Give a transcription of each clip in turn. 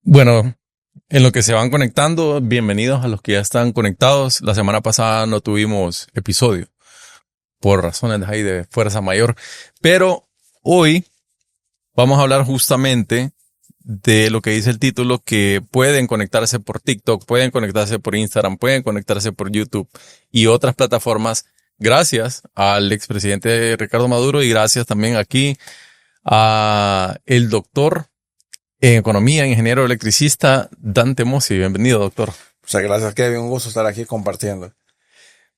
Bueno, en lo que se van conectando, bienvenidos a los que ya están conectados. La semana pasada no tuvimos episodio por razones de ahí de fuerza mayor, pero hoy vamos a hablar justamente de lo que dice el título, que pueden conectarse por TikTok, pueden conectarse por Instagram, pueden conectarse por YouTube y otras plataformas gracias al expresidente Ricardo Maduro y gracias también aquí a el doctor en economía, ingeniero electricista, Dante Mossi. Bienvenido, doctor. Muchas gracias, Kevin. Un gusto estar aquí compartiendo.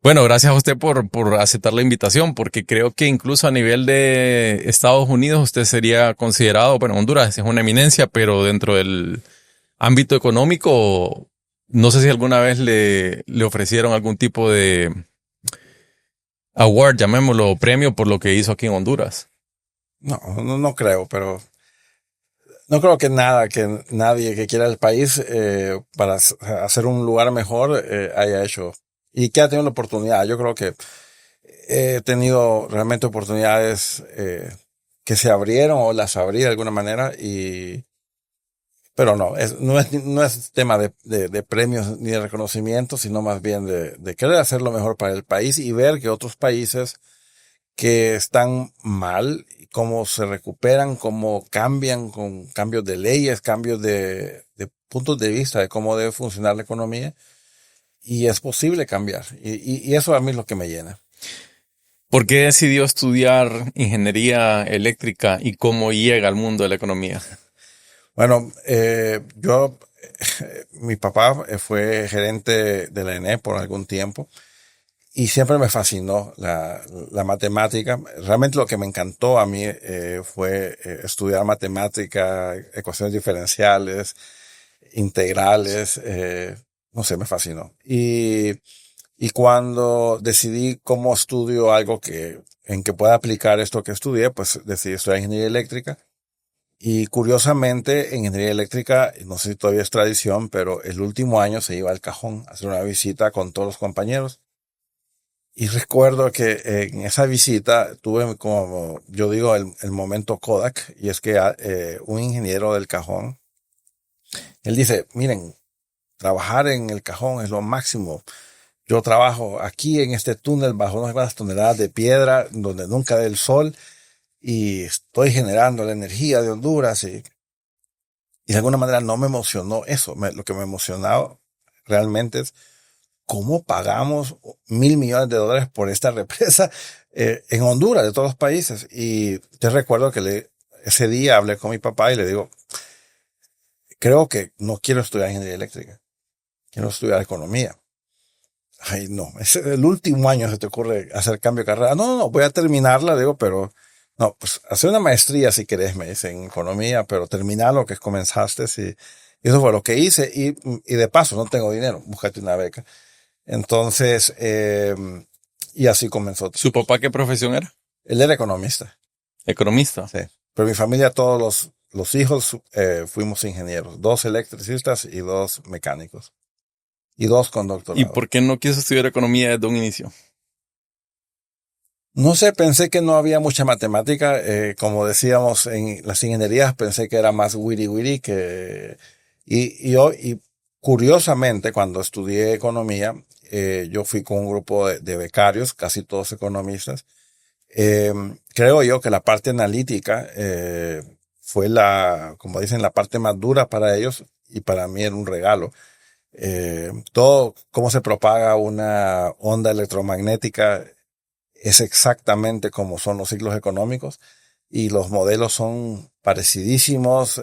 Bueno, gracias a usted por aceptar la invitación, porque creo que incluso a nivel de Estados Unidos usted sería considerado, bueno, Honduras es una eminencia, pero dentro del ámbito económico, no sé si alguna vez le ofrecieron algún tipo de award, llamémoslo, premio por lo que hizo aquí en Honduras. No creo, pero no creo que nadie que quiera el país para hacer un lugar mejor haya hecho y que ha tenido la oportunidad. Yo creo que he tenido realmente oportunidades que se abrieron o las abrí de alguna manera pero no es tema de premios ni de reconocimiento, sino más bien de querer hacer lo mejor para el país y ver que otros países que están mal, cómo se recuperan, cómo cambian con cambios de leyes, cambios de puntos de vista de cómo debe funcionar la economía. Y es posible cambiar. Y eso a mí es lo que me llena. ¿Por qué decidió estudiar ingeniería eléctrica y cómo llega al mundo de la economía? Bueno, mi papá fue gerente de la ENE por algún tiempo. Y siempre me fascinó la matemática. Realmente lo que me encantó a mí fue estudiar matemática, ecuaciones diferenciales, integrales. No sé, me fascinó. Y cuando decidí cómo estudio algo en que pueda aplicar esto que estudié, pues decidí estudiar ingeniería eléctrica. Y curiosamente, en ingeniería eléctrica, no sé si todavía es tradición, pero el último año se iba al Cajón a hacer una visita con todos los compañeros. Y recuerdo que en esa visita tuve como, yo digo, el momento Kodak, y es que un ingeniero del Cajón, él dice, miren, trabajar en el Cajón es lo máximo. Yo trabajo aquí en este túnel bajo unas toneladas de piedra donde nunca da el sol y estoy generando la energía de Honduras y de alguna manera no me emocionó eso. Lo que me emocionaba realmente es ¿cómo pagamos $1,000,000,000 por esta represa en Honduras, de todos los países? Y te recuerdo que ese día hablé con mi papá y le digo, creo que no quiero estudiar ingeniería eléctrica, quiero estudiar economía. Ay, no, es el último año se te ocurre hacer cambio de carrera. No, voy a terminarla, digo, pero no, pues hacer una maestría si querés, me dice, en economía, pero terminar lo que comenzaste, sí. Y eso fue lo que hice y de paso no tengo dinero, búscate una beca. Entonces, y así comenzó. ¿Su papá qué profesión era? Él era economista. Economista. Sí. Pero mi familia, todos los hijos, fuimos ingenieros. 2 electricistas y 2 mecánicos. Y 2 con ¿Y doctorado. por qué no quiso estudiar economía desde un inicio? No sé, pensé que no había mucha matemática. Como decíamos en las ingenierías, pensé que era más wiri wiri que... Y curiosamente, cuando estudié economía, yo fui con un grupo de becarios, casi todos economistas. Creo yo que la parte analítica fue como dicen, la parte más dura para ellos y para mí era un regalo. Todo cómo se propaga una onda electromagnética es exactamente como son los ciclos económicos y los modelos son parecidísimos.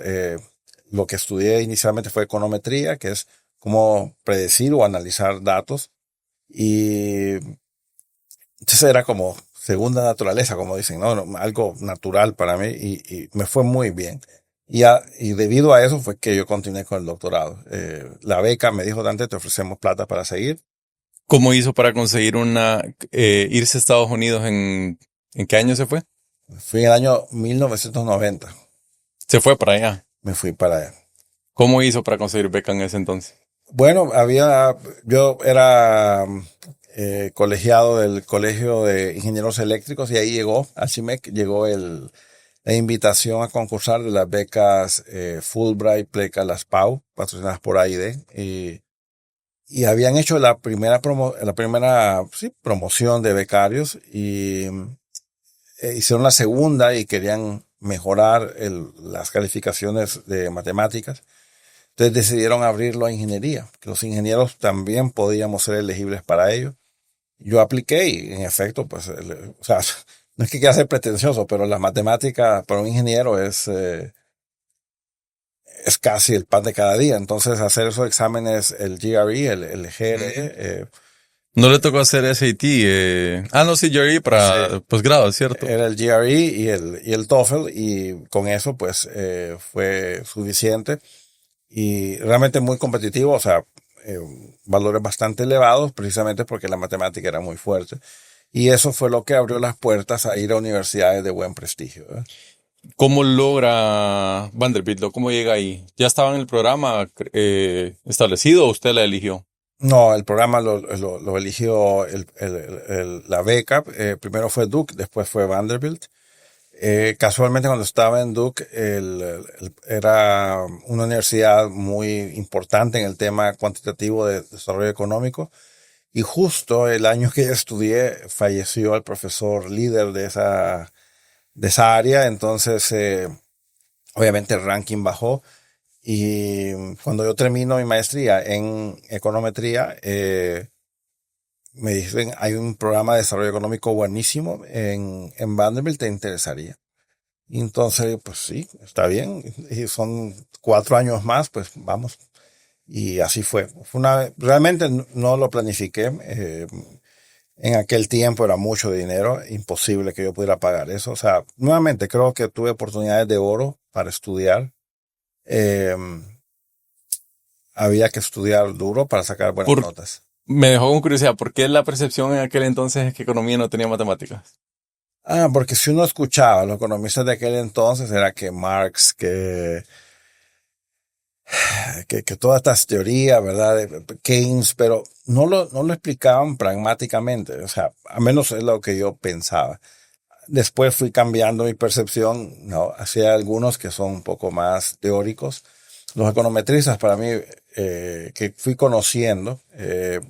Lo que estudié inicialmente fue econometría, que es cómo predecir o analizar datos. Y entonces era como segunda naturaleza, como dicen, ¿no? Algo natural para mí y me fue muy bien. Y debido a eso fue que yo continué con el doctorado. La beca me dijo, Dante, te ofrecemos plata para seguir. ¿Cómo hizo para conseguir irse a Estados Unidos en qué año se fue? Fui en el año 1990. Se fue para allá. Me fui para allá. ¿Cómo hizo para conseguir beca en ese entonces? Bueno, yo era colegiado del Colegio de Ingenieros Eléctricos y ahí llegó, al CIMEC, llegó la invitación a concursar de las becas Fulbright, Pleca, las PAU, patrocinadas por AID, y habían hecho la primera promoción de becarios y hicieron la segunda y querían mejorar las calificaciones de matemáticas. Entonces decidieron abrirlo a ingeniería, que los ingenieros también podíamos ser elegibles para ello. Yo apliqué y en efecto, pues, o sea, no es que quiera ser pretencioso, pero la matemática para un ingeniero es casi el pan de cada día. Entonces hacer esos exámenes, el GRE, el GRE, no le tocó hacer SAT. No, sí, GRE para sí, posgrado, ¿cierto? era el GRE y el TOEFL, y con eso pues fue suficiente y realmente muy competitivo, o sea, valores bastante elevados precisamente porque la matemática era muy fuerte. Y eso fue lo que abrió las puertas a ir a universidades de buen prestigio, ¿eh? ¿Cómo logra Vanderbilt? ¿Cómo llega ahí? ¿Ya estaba en el programa establecido o usted la eligió? No, el programa lo eligió la beca. Primero fue Duke, después fue Vanderbilt. Casualmente cuando estaba en Duke, era una universidad muy importante en el tema cuantitativo de desarrollo económico. Y justo el año que yo estudié, falleció el profesor líder de esa área. Entonces, obviamente el ranking bajó. Y cuando yo termino mi maestría en econometría, me dicen, hay un programa de desarrollo económico buenísimo en Vanderbilt, ¿te interesaría? Y entonces, pues sí, está bien. Y son 4 años más, pues vamos. Y así fue. Realmente no lo planifiqué. En aquel tiempo era mucho dinero, imposible que yo pudiera pagar eso. O sea, nuevamente creo que tuve oportunidades de oro para estudiar. Eh, Había que estudiar duro para sacar buenas notas. Me dejó con curiosidad, ¿por qué la percepción en aquel entonces es que economía no tenía matemáticas? Porque si uno escuchaba a los economistas de aquel entonces, era que Marx, que todas estas teorías, ¿verdad? De Keynes, pero no lo explicaban pragmáticamente. O sea, a menos es lo que yo pensaba. Después fui cambiando mi percepción, ¿no? Hacia algunos que son un poco más teóricos. Los econometristas, para mí, que fui conociendo,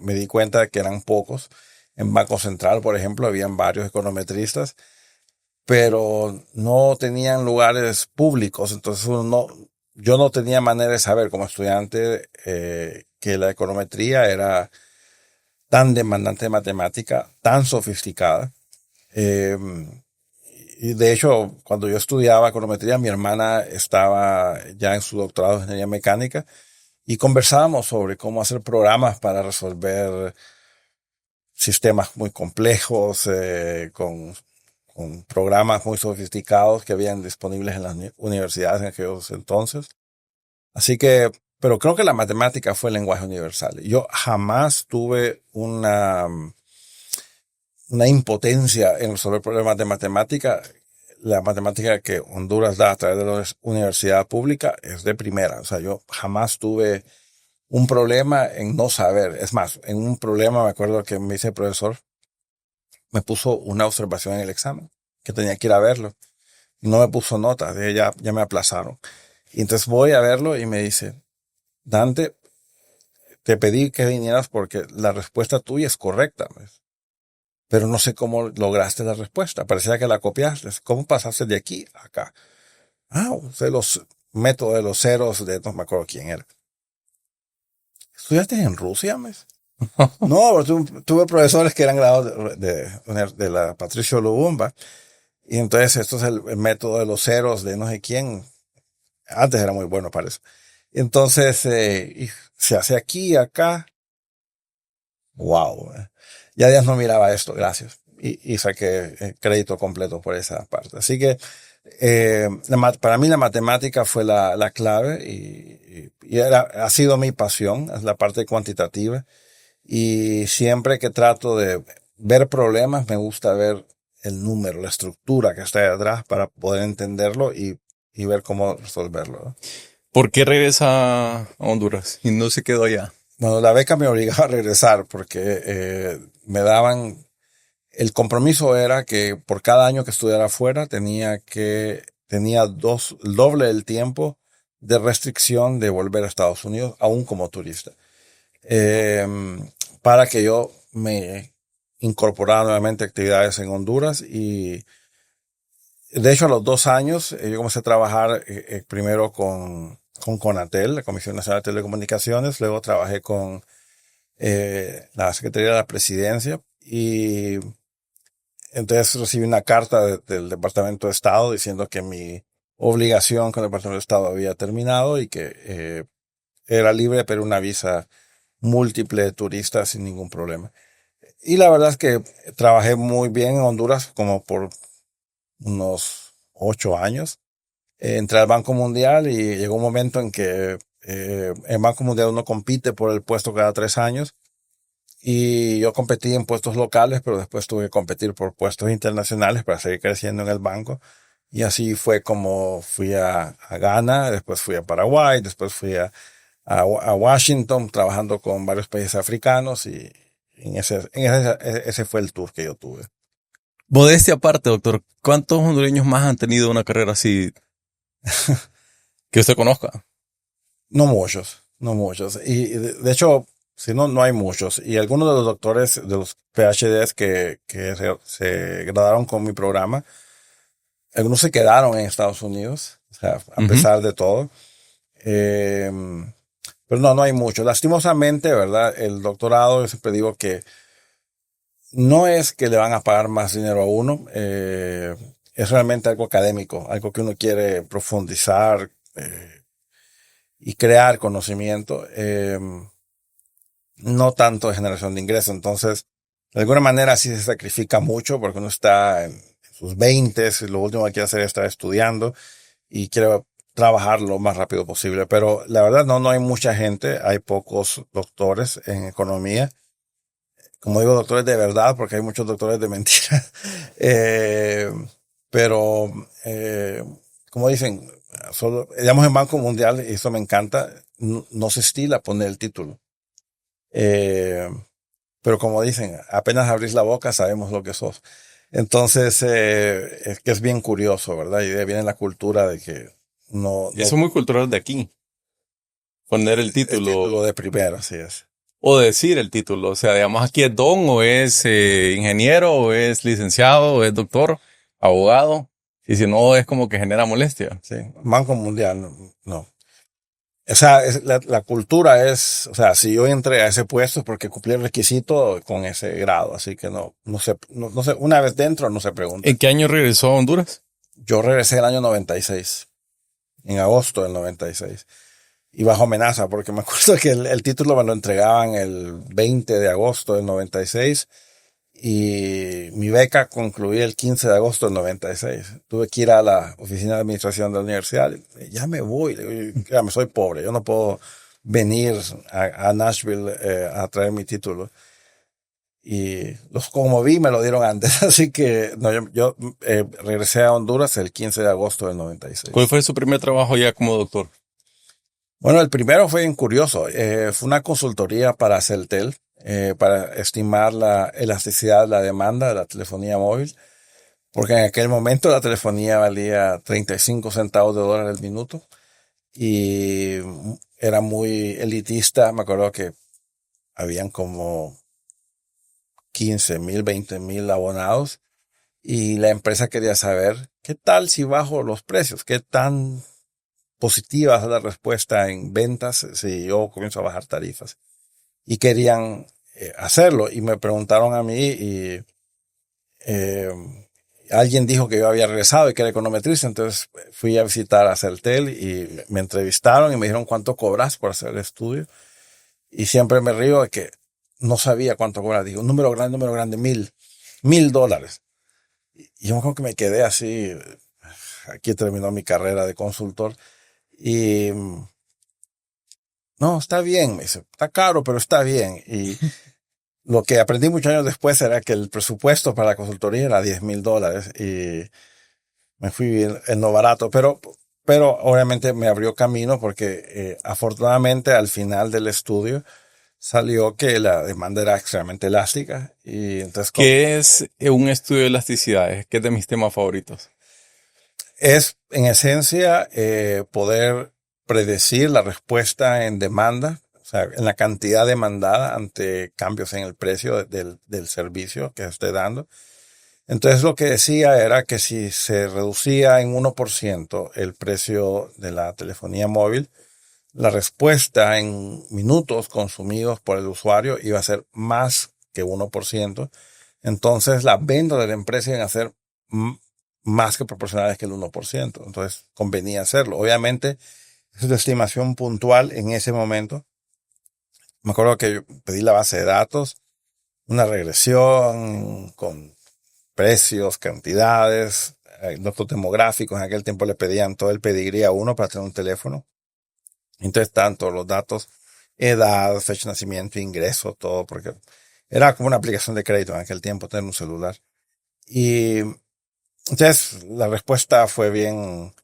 me di cuenta de que eran pocos. En Banco Central, por ejemplo, habían varios econometristas, pero no tenían lugares públicos. Entonces yo no tenía manera de saber como estudiante que la econometría era tan demandante de matemática, tan sofisticada. Y de hecho, cuando yo estudiaba econometría, mi hermana estaba ya en su doctorado en ingeniería mecánica y conversábamos sobre cómo hacer programas para resolver sistemas muy complejos, con programas muy sofisticados que habían disponibles en las universidades en aquellos entonces. Así que, pero creo que la matemática fue el lenguaje universal. Yo jamás tuve una impotencia en resolver problemas de matemática. La matemática que Honduras da a través de la universidad pública es de primera. O sea, yo jamás tuve un problema en no saber. Es más, en un problema me acuerdo que me dice el profesor, me puso una observación en el examen, que tenía que ir a verlo. No me puso nota, ya me aplazaron. Y entonces voy a verlo y me dice, Dante, te pedí que vinieras porque la respuesta tuya es correcta, pero no sé cómo lograste la respuesta. Parecía que la copiaste. ¿Cómo pasaste de aquí a acá? Usé los métodos de los ceros no me acuerdo quién era. ¿Estudiaste en Rusia, mes? No, tuve profesores que eran graduados de la Patricio Lubumba. Y entonces esto es el método de los ceros de no sé quién. Antes era muy bueno para eso. Entonces, se hace aquí, acá. Wow. Ya Díaz no miraba esto, gracias. Y saqué crédito completo por esa parte. Así que para mí la matemática fue la clave y ha sido mi pasión, es la parte cuantitativa. Y siempre que trato de ver problemas, me gusta ver el número, la estructura que está ahí atrás para poder entenderlo y ver cómo resolverlo, ¿no? ¿Por qué regresa a Honduras y no se quedó allá? Bueno, la beca me obligaba a regresar porque me daban. El compromiso era que por cada año que estudiara afuera tenía que tenía el doble del tiempo de restricción de volver a Estados Unidos, aún como turista. Para que yo me incorporara nuevamente a actividades en Honduras. Y de hecho, a los 2 años, yo comencé a trabajar primero con CONATEL, la Comisión Nacional de Telecomunicaciones. Luego trabajé con la Secretaría de la Presidencia, y entonces recibí una carta del Departamento de Estado diciendo que mi obligación con el Departamento de Estado había terminado y que era libre pero una visa múltiple de turista sin ningún problema. Y la verdad es que trabajé muy bien en Honduras como por unos 8 años. Entré al Banco Mundial y llegó un momento en que en el Banco Mundial uno compite por el puesto cada 3 años. Y yo competí en puestos locales, pero después tuve que competir por puestos internacionales para seguir creciendo en el banco. Y así fue como fui a Ghana, después fui a Paraguay, después fui a Washington, trabajando con varios países africanos, y ese fue el tour que yo tuve. Modestia aparte, doctor, ¿cuántos hondureños más han tenido una carrera así que usted conozca? No muchos, no muchos. Y de hecho, si no, no hay muchos. Y algunos de los doctores, de los PhDs que se graduaron con mi programa, algunos se quedaron en Estados Unidos, o sea, a pesar de todo. Pero no hay mucho. Lastimosamente, ¿verdad? El doctorado, yo siempre digo que no es que le van a pagar más dinero a uno. Es realmente algo académico, algo que uno quiere profundizar y crear conocimiento. No tanto de generación de ingresos. Entonces, de alguna manera sí se sacrifica mucho porque uno está en sus 20s y lo último que quiere hacer es estar estudiando y quiere trabajar lo más rápido posible. Pero la verdad no hay mucha gente, hay pocos doctores en economía. Como digo, doctores de verdad, porque hay muchos doctores de mentira. Pero, como dicen, digamos en Banco Mundial, y eso me encanta, no se estila poner el título. Pero como dicen, apenas abrís la boca sabemos lo que sos. Entonces, es que es bien curioso, ¿verdad? Y de ahí viene la cultura de que no. Eso es muy cultural de aquí. Poner el título. El título de primero, así es. O decir el título. O sea, digamos aquí es don, o es ingeniero, o es licenciado, o es doctor, abogado. Y si no, es como que genera molestia. Sí, Banco Mundial, no. O sea, la cultura es, o sea, si yo entré a ese puesto es porque cumplí el requisito con ese grado, así que no sé, una vez dentro no se pregunta. ¿En qué año regresó a Honduras? Yo regresé en el año 96, en agosto del 96, y bajo amenaza, porque me acuerdo que el título me lo entregaban el 20 de agosto del 96, y mi beca concluía el 15 de agosto del 96. Tuve que ir a la oficina de administración de la universidad. Ya me voy. Ya me soy pobre. Yo no puedo venir a Nashville a traer mi título. Y los conmoví, me lo dieron antes. Así que no, yo regresé a Honduras el 15 de agosto del 96. ¿Cuál fue su primer trabajo ya como doctor? Bueno, el primero fue bien curioso. Fue una consultoría para Celtel. Para estimar la elasticidad de la demanda de la telefonía móvil, porque en aquel momento la telefonía valía 35 centavos de dólar el minuto y era muy elitista. Me acuerdo que habían como 15,000, 20,000 abonados, y la empresa quería saber qué tal si bajo los precios, qué tan positiva es la respuesta en ventas si yo comienzo a bajar tarifas. Y querían hacerlo, y me preguntaron a mí, y alguien dijo que yo había regresado y que era econometrista. Entonces fui a visitar a Celtel y me entrevistaron y me dijeron cuánto cobras por hacer el estudio, y siempre me río de que no sabía cuánto cobrar. Digo, un número grande, $1,000. Y yo me acuerdo que me quedé así. Aquí terminó mi carrera de consultor, y no, está bien, me dice, está caro, pero está bien. Y lo que aprendí muchos años después era que el presupuesto para la consultoría era $10,000, y me fui en lo barato, pero obviamente me abrió camino porque afortunadamente al final del estudio salió que la demanda era extremadamente elástica. Y entonces, ¿Qué es un estudio de elasticidades? ¿Qué es de mis temas favoritos? Es, en esencia, poder predecir la respuesta en demanda, o sea, en la cantidad demandada ante cambios en el precio del servicio que esté dando. Entonces lo que decía era que si se reducía en 1% el precio de la telefonía móvil, la respuesta en minutos consumidos por el usuario iba a ser más que 1%. Entonces las ventas de la empresa iban a ser más que proporcionales que el 1%. Entonces convenía hacerlo. Obviamente es una estimación puntual en ese momento. Me acuerdo que yo pedí la base de datos, una regresión con precios, cantidades, datos demográficos. En aquel tiempo le pedían todo el pedigrí a uno para tener un teléfono. Entonces tanto los datos, edad, fecha de nacimiento, ingreso, todo, porque era como una aplicación de crédito en aquel tiempo tener un celular. Y entonces la respuesta fue bien,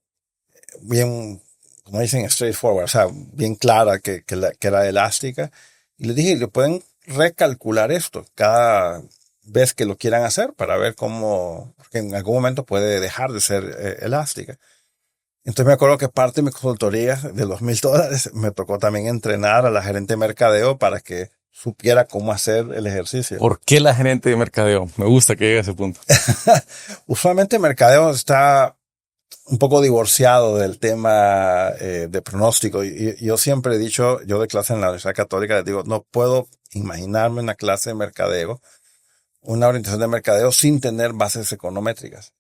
como dicen, straightforward, o sea, bien clara, que era elástica. Y le dije, le pueden recalcular esto cada vez que lo quieran hacer para ver cómo, porque en algún momento puede dejar de ser elástica. Entonces me acuerdo que parte de mi consultoría de los $1,000 me tocó también entrenar a la gerente de mercadeo para que supiera cómo hacer el ejercicio. ¿Por qué la gerente de mercadeo? Me gusta que llegue a ese punto. Usualmente el mercadeo está un poco divorciado del tema de pronóstico. Y yo siempre he dicho, yo de clase en la Universidad Católica, les digo, no puedo imaginarme una clase de mercadeo, una orientación de mercadeo sin tener bases econométricas.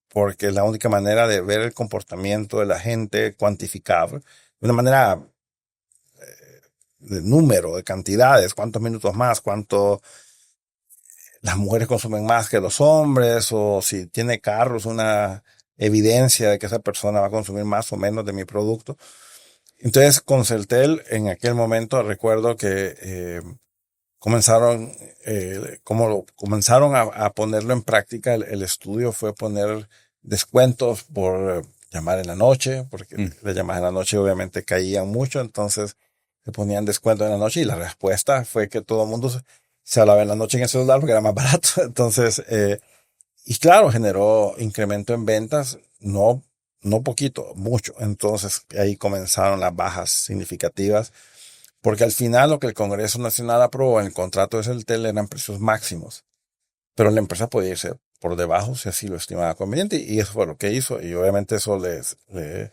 Porque es la única manera de ver el comportamiento de la gente cuantificable, de una manera de número, de cantidades, cuántos minutos más, cuánto las mujeres consumen más que los hombres, o si tiene carros, una evidencia de que esa persona va a consumir más o menos de mi producto. Entonces, con Celtel, en aquel momento, recuerdo que comenzaron a ponerlo en práctica. El estudio fue poner descuentos por llamar en la noche, porque las llamadas en la noche obviamente caían mucho, entonces se ponían descuentos en la noche y la respuesta fue que todo el mundo se hablaba en la noche en el celular porque era más barato. Entonces, y claro, generó incremento en ventas, no poquito, mucho. Entonces ahí comenzaron las bajas significativas, porque al final lo que el Congreso Nacional aprobó en el contrato de Celtel eran precios máximos, pero la empresa podía irse por debajo si así lo estimaba conveniente, y eso fue lo que hizo. Y obviamente eso le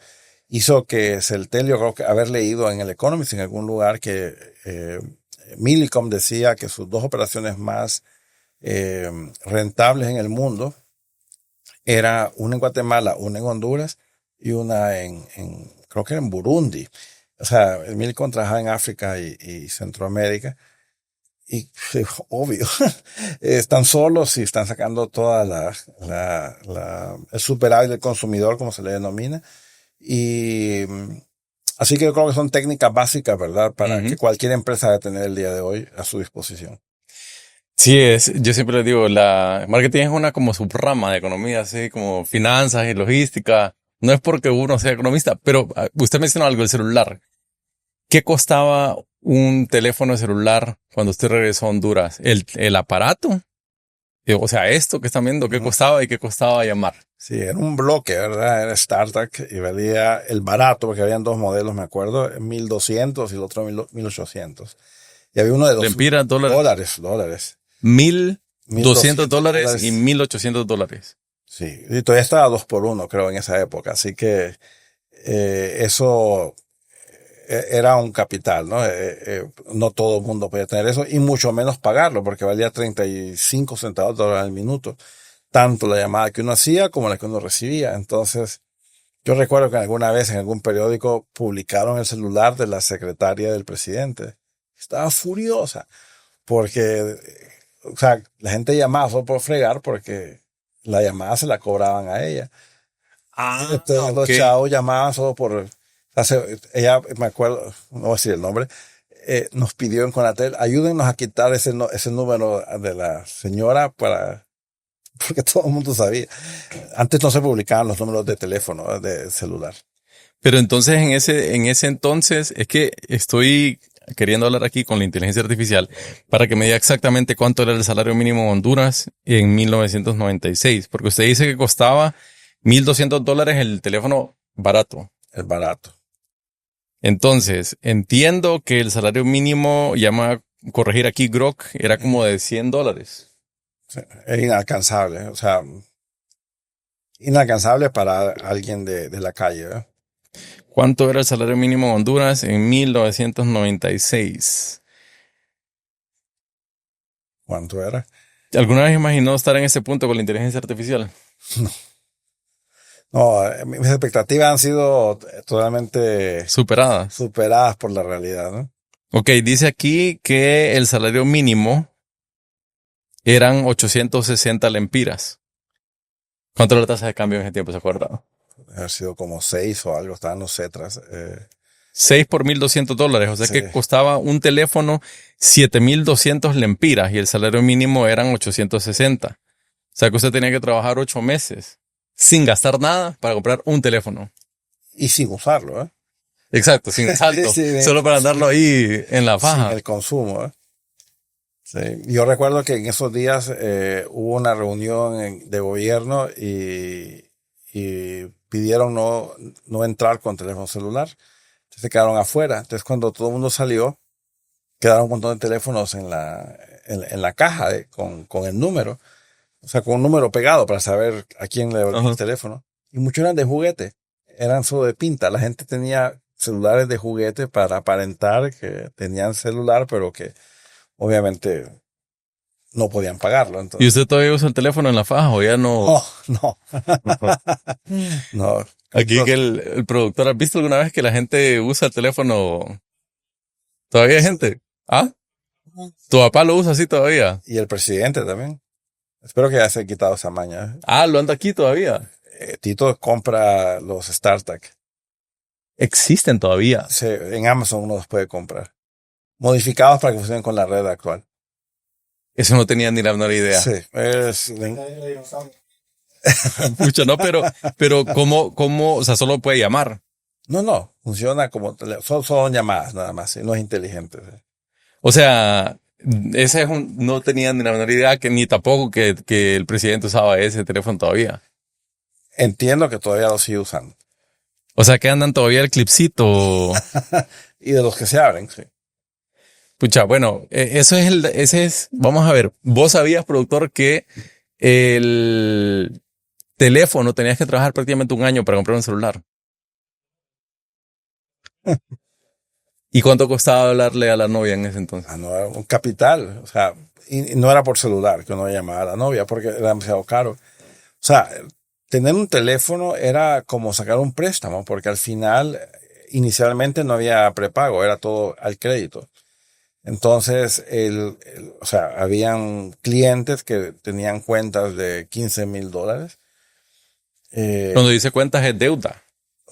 hizo que Celtel, yo creo que haber leído en el Economist en algún lugar que Millicom decía que sus dos operaciones más rentables en el mundo era una en Guatemala, una en Honduras y una creo que era en Burundi. O sea, el Millicom trabajaba en África y Centroamérica. Y obvio, están solos y están sacando toda el superávit del consumidor, como se le denomina. Y así que yo creo que son técnicas básicas, ¿verdad? Para que cualquier empresa debe tener el día de hoy a su disposición. Sí, yo siempre les digo, la marketing es una como subrama de economía, así como finanzas y logística. No es porque uno sea economista, pero usted mencionó algo, el celular. ¿Qué costaba un teléfono celular cuando usted regresó a Honduras? ¿El aparato? O sea, esto que están viendo, ¿qué costaba y qué costaba llamar? Sí, era un bloque, ¿verdad? Era StarTAC y valía el barato, porque habían dos modelos, me acuerdo, 1,200 y el otro 1,800. Y había uno de Lempiras, dólares. $1,200 y $1,800. Sí, y todavía estaba 2x1, creo, en esa época. Así que eso era un capital, ¿no? No todo el mundo podía tener eso, y mucho menos pagarlo, porque valía 35 centavos de dólar al minuto. Tanto la llamada que uno hacía como la que uno recibía. Entonces, yo recuerdo que alguna vez en algún periódico publicaron el celular de la secretaria del presidente. Estaba furiosa porque, o sea, la gente llamaba solo por fregar, porque la llamada se la cobraban a ella. Entonces, los chavos llamaban solo por... Ella, me acuerdo, no voy a decir el nombre, nos pidió en Conatel, ayúdennos a quitar ese número de la señora porque todo el mundo sabía. Antes no se publicaban los números de teléfono, de celular. Pero entonces en ese entonces es que estoy queriendo hablar aquí con la inteligencia artificial para que me diga exactamente cuánto era el salario mínimo en Honduras en 1996, porque usted dice que costaba $1,200 el teléfono barato. Es barato. Entonces, entiendo que el salario mínimo, ya me voy a corregir aquí, Grok, era como de $100. Sí, es inalcanzable. O sea, inalcanzable para alguien de la calle, ¿verdad? ¿Cuánto era el salario mínimo en Honduras en 1996? ¿Cuánto era? ¿Alguna vez imaginó estar en ese punto con la inteligencia artificial? No, mis expectativas han sido totalmente Superadas. superadas por la realidad, ¿no? Ok, dice aquí que el salario mínimo eran 860 lempiras. ¿Cuánto era la tasa de cambio en ese tiempo, se acuerda? Ha sido como 6 o algo, estaban los cetras. 6 por $1,200, o sea Sí. que costaba un teléfono 7,200 lempiras y el salario mínimo eran 860. O sea que usted tenía que trabajar 8 meses sin gastar nada para comprar un teléfono. Y sin usarlo, ¿eh? Exacto, sin salto, Sí, solo para andarlo ahí en la sin faja. el consumo, ¿eh? Sí. Yo recuerdo que en esos días hubo una reunión de gobierno y pidieron no entrar con teléfono celular. Entonces se quedaron afuera. Entonces cuando todo el mundo salió, quedaron un montón de teléfonos en la caja con el número. O sea, con un número pegado para saber a quién le devolvió el teléfono. Y muchos eran de juguete. Eran solo de pinta. La gente tenía celulares de juguete para aparentar que tenían celular, pero que obviamente no podían pagarlo. Entonces, ¿Y usted todavía usa el teléfono en la faja o ya no? no. No. Aquí que el productor, ¿has visto alguna vez que la gente usa el teléfono? ¿Todavía hay gente? ¿Ah? ¿Tu papá lo usa así todavía? Y el presidente también. Espero que ya se haya quitado esa maña. Ah, lo anda aquí todavía. Tito compra los StarTAC. Existen todavía. En Amazon uno los puede comprar. Modificados para que funcionen con la red actual. Eso no tenía ni la menor idea. Sí. Mucho, no, pero ¿cómo, o sea, solo puede llamar? No. Funciona como, son llamadas nada más. No es inteligente. O sea, no tenía ni la menor idea que ni tampoco que el presidente usaba ese teléfono todavía. Entiendo que todavía lo sigue usando. O sea, que andan todavía el clipcito. Y de los que se abren, sí. Pucha, bueno, ese es, vamos a ver, vos sabías, productor, que el teléfono tenías que trabajar prácticamente un año para comprar un celular. ¿Y cuánto costaba hablarle a la novia en ese entonces? No era un capital. O sea, y no era por celular que uno llamaba a la novia porque era demasiado caro. O sea, tener un teléfono era como sacar un préstamo porque al final, inicialmente no había prepago, era todo al crédito. Entonces, o sea, habían clientes que tenían cuentas de $15,000. Cuando dice cuentas es deuda.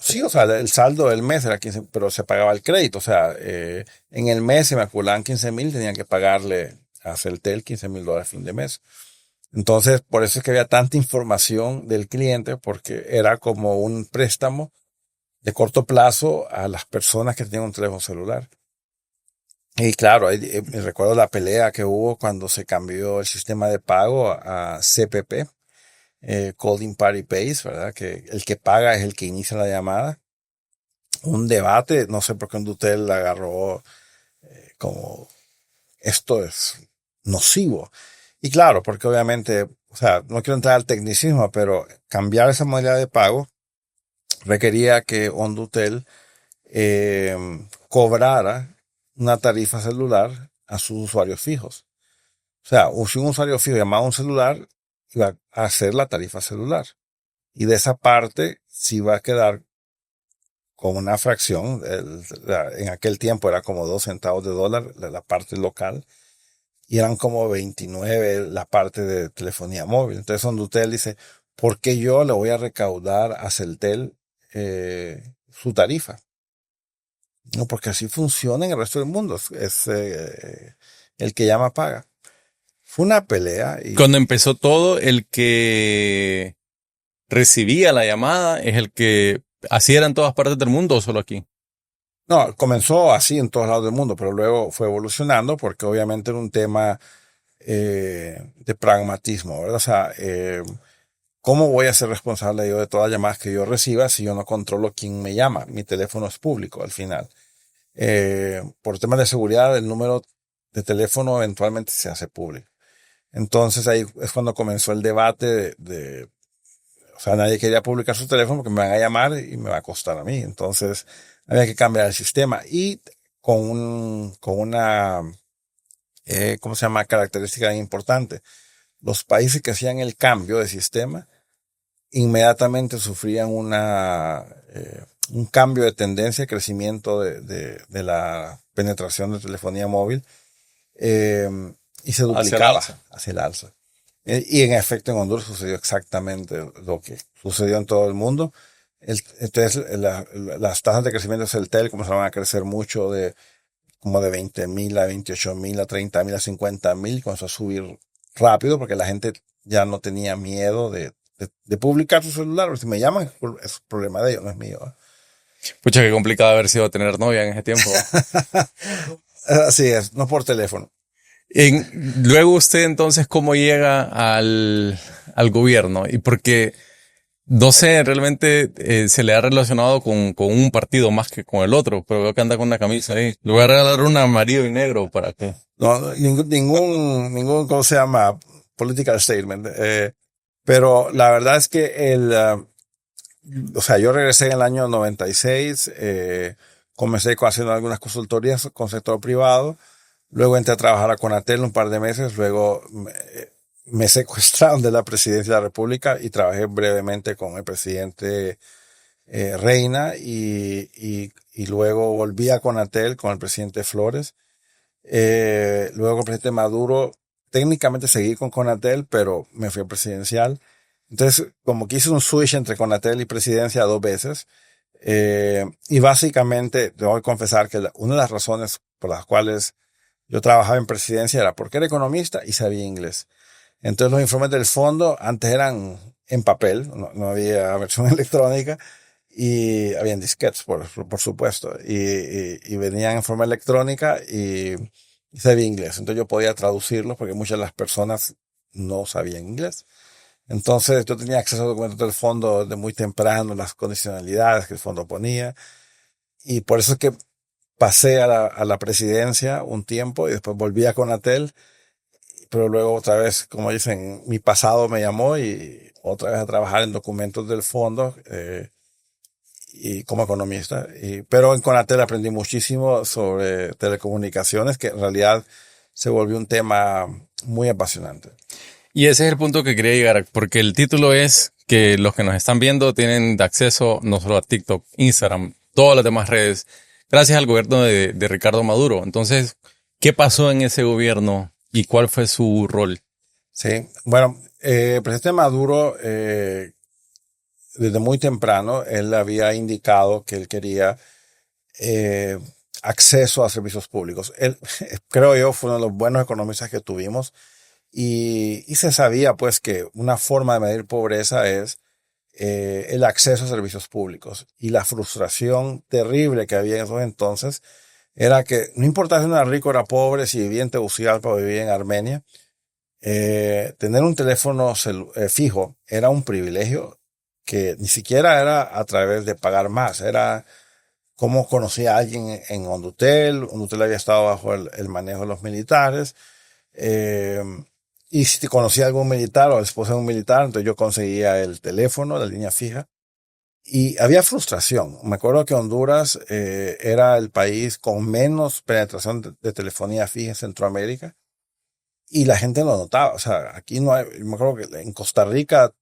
Sí, o sea, el saldo del mes era 15, pero se pagaba el crédito. O sea, en el mes se me acumulaban 15,000, tenían que pagarle a Celtel $15,000 a fin de mes. Entonces, por eso es que había tanta información del cliente, porque era como un préstamo de corto plazo a las personas que tenían un teléfono celular. Y claro, me recuerdo la pelea que hubo cuando se cambió el sistema de pago a CPP, Calling Party Pays, ¿verdad? Que el que paga es el que inicia la llamada. Un debate, no sé por qué Dutel agarró como esto es nocivo. Y claro, porque obviamente, o sea, no quiero entrar al tecnicismo, pero cambiar esa modalidad de pago requería que Hondutel cobrara una tarifa celular a sus usuarios fijos. O sea, si un usuario fijo llamaba a un celular, iba a hacer la tarifa celular. Y de esa parte sí va a quedar con una fracción. En aquel tiempo era como 2 centavos de dólar la parte local. Y eran como 29 la parte de telefonía móvil. Entonces Hondutel dice, ¿por qué yo le voy a recaudar a Celtel su tarifa? No, porque así funciona en el resto del mundo. El que llama paga. Fue una pelea. Cuando empezó todo, el que recibía la llamada es el que así era en todas partes del mundo o solo aquí. No, comenzó así en todos lados del mundo, pero luego fue evolucionando porque obviamente era un tema de pragmatismo, ¿verdad? O sea, ¿cómo voy a ser responsable yo de todas las llamadas que yo reciba si yo no controlo quién me llama? Mi teléfono es público al final. Por temas de seguridad, el número de teléfono eventualmente se hace público. Entonces ahí es cuando comenzó el debate o sea, nadie quería publicar su teléfono porque me van a llamar y me va a costar a mí. Entonces había que cambiar el sistema y con una, ¿cómo se llama? Característica importante. Los países que hacían el cambio de sistema inmediatamente sufrían un cambio de tendencia, crecimiento de la penetración de telefonía móvil, y se duplicaba hacia el alza. Y en efecto en Honduras sucedió exactamente lo que sucedió en todo el mundo. Entonces las tasas de crecimiento de Celtel comenzaron a crecer mucho, como de 20,000 a 28,000 a 30,000 a 50,000, comenzó a subir rápido porque la gente ya no tenía miedo de publicar su celular. Si me llaman, es problema de ellos, no es mío. Pucha, qué complicado haber sido tener novia en ese tiempo. Así es, no por teléfono. Luego usted entonces, ¿cómo llega al gobierno? Y porque, no sé, realmente se le ha relacionado con un partido más que con el otro, pero veo que anda con una camisa ahí. Le voy a regalar una amarillo y negro para que... No, ningún, ¿cómo se llama? Political statement. Pero la verdad es que o sea, yo regresé en el año 96, comencé haciendo algunas consultorías con sector privado, luego entré a trabajar a Conatel un par de meses, luego me secuestraron de la presidencia de la República y trabajé brevemente con el presidente Reina y luego volví a Conatel con el presidente Flores. Luego con el presidente Maduro, técnicamente seguí con Conatel, pero me fui a presidencial. Entonces, como que hice un switch entre Conatel y presidencia 2 veces. Y básicamente, tengo que confesar que una de las razones por las cuales yo trabajaba en presidencia era porque era economista y sabía inglés. Entonces, los informes del fondo antes eran en papel, no había versión electrónica. Y habían disquetes, por supuesto, y venían en forma electrónica y sabía inglés. Entonces yo podía traducirlos porque muchas de las personas no sabían inglés. Entonces yo tenía acceso a documentos del fondo de muy temprano, las condicionalidades que el fondo ponía. Y por eso es que pasé a la presidencia un tiempo y después volví a Conatel. Pero luego otra vez, como dicen, mi pasado me llamó y otra vez a trabajar en documentos del fondo, y como economista. Pero en Conatel aprendí muchísimo sobre telecomunicaciones, que en realidad se volvió un tema muy apasionante. Y ese es el punto que quería llegar, porque el título es que los que nos están viendo tienen acceso no solo a TikTok, Instagram, todas las demás redes, gracias al gobierno de Ricardo Maduro. Entonces, ¿qué pasó en ese gobierno y cuál fue su rol? Sí, bueno, el presidente Maduro, desde muy temprano, él había indicado que él quería acceso a servicios públicos. Él, creo yo, fue uno de los buenos economistas que tuvimos y se sabía pues que una forma de medir pobreza es el acceso a servicios públicos. Y la frustración terrible que había en esos entonces era que no importaba si uno era rico o era pobre, si vivía en Tegucigalpa o vivía en Armenia, tener un teléfono fijo era un privilegio que ni siquiera era a través de pagar más, era como conocía a alguien en Hondutel. Hondutel había estado bajo el manejo de los militares, y si conocía a algún militar o a la esposa de un militar, entonces yo conseguía el teléfono, la línea fija, y había frustración. Me acuerdo que Honduras era el país con menos penetración de telefonía fija en Centroamérica, y la gente lo notaba. O sea, aquí no hay, me acuerdo que en Costa Rica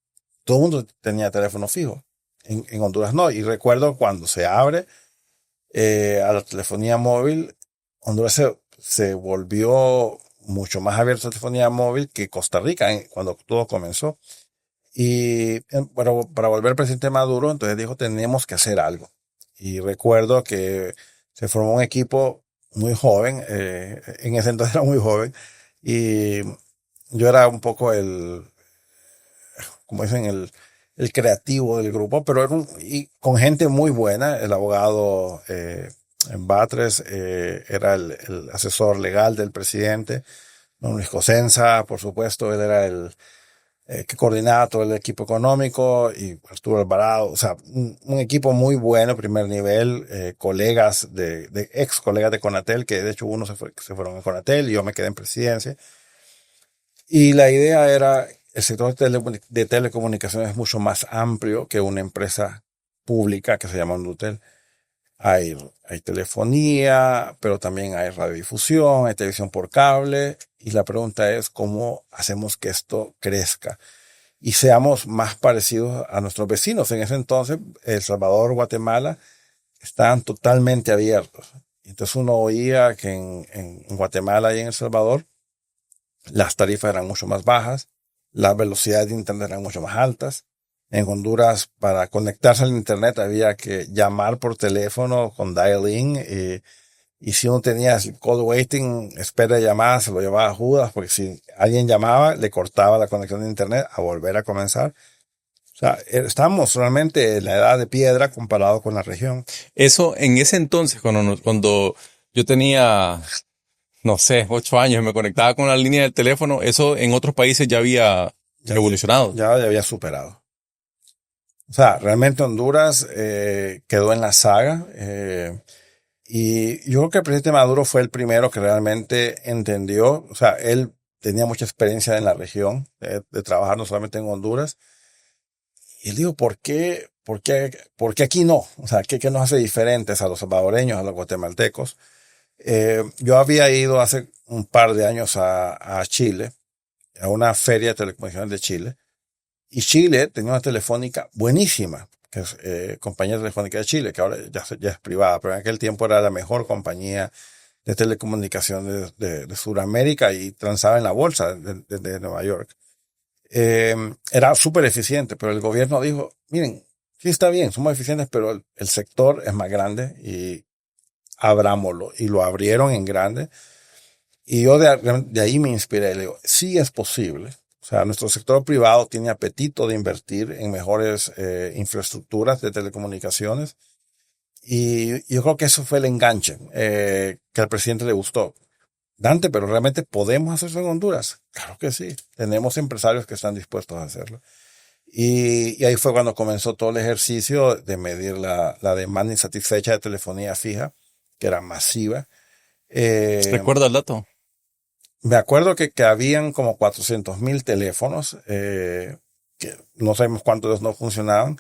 todo el mundo tenía teléfono fijo. En Honduras no. Y recuerdo cuando se abre a la telefonía móvil, Honduras se volvió mucho más abierto a la telefonía móvil que Costa Rica cuando todo comenzó. Y bueno, para volver al presidente Maduro, entonces dijo, tenemos que hacer algo. Y recuerdo que se formó un equipo muy joven, en ese entonces era muy joven, y yo era un poco como dicen, el creativo del grupo, pero y con gente muy buena. El abogado Batres era el asesor legal del presidente, don Luis Cosenza, por supuesto, él era que coordinaba todo el equipo económico, y Arturo Alvarado, o sea, un equipo muy bueno, primer nivel, colegas ex colegas de Conatel, que de hecho uno se fueron a Conatel y yo me quedé en presidencia. Y la idea era, el sector de telecomunicaciones es mucho más amplio que una empresa pública que se llama Ondutel. Hay telefonía, pero también hay radiodifusión, hay televisión por cable, y la pregunta es cómo hacemos que esto crezca y seamos más parecidos a nuestros vecinos. En ese entonces, El Salvador, Guatemala, estaban totalmente abiertos. Entonces uno oía que en Guatemala y en El Salvador las tarifas eran mucho más bajas, las velocidades de internet eran mucho más altas. En Honduras, para conectarse al internet había que llamar por teléfono con dial-in, y si uno tenía el call waiting, espera de llamada, se lo llevaba a Judas, porque si alguien llamaba, le cortaba la conexión de internet a volver a comenzar. O sea, estamos realmente en la edad de piedra comparado con la región. Eso, en ese entonces, cuando yo tenía, no sé, 8 años, me conectaba con la línea del teléfono, eso en otros países ya había revolucionado. Ya había superado. O sea, realmente Honduras quedó en la saga. Y yo creo que el presidente Maduro fue el primero que realmente entendió. O sea, él tenía mucha experiencia en la región, de trabajar no solamente en Honduras. Y él dijo, ¿por qué aquí no? O sea, ¿qué nos hace diferentes a los salvadoreños, a los guatemaltecos? Yo había ido hace un par de años a Chile, a una feria de telecomunicaciones de Chile. Y Chile tenía una telefónica buenísima, que es Compañía Telefónica de Chile, que ahora ya es privada, pero en aquel tiempo era la mejor compañía de telecomunicaciones de Sudamérica, y transaba en la bolsa de Nueva York. Era súper eficiente, pero el gobierno dijo, miren, sí está bien, somos eficientes, pero el sector es más grande y abrámoslo. Y lo abrieron en grande. Y yo de ahí me inspiré. Le digo, sí es posible. O sea, nuestro sector privado tiene apetito de invertir en mejores infraestructuras de telecomunicaciones. Y yo creo que eso fue el enganche que al presidente le gustó. Dante, pero ¿realmente podemos hacer eso en Honduras? Claro que sí. Tenemos empresarios que están dispuestos a hacerlo. Y ahí fue cuando comenzó todo el ejercicio de medir la demanda insatisfecha de telefonía fija, que era masiva. ¿Recuerda el dato? Me acuerdo que habían como 400,000 teléfonos, que no sabemos cuántos de ellos no funcionaban,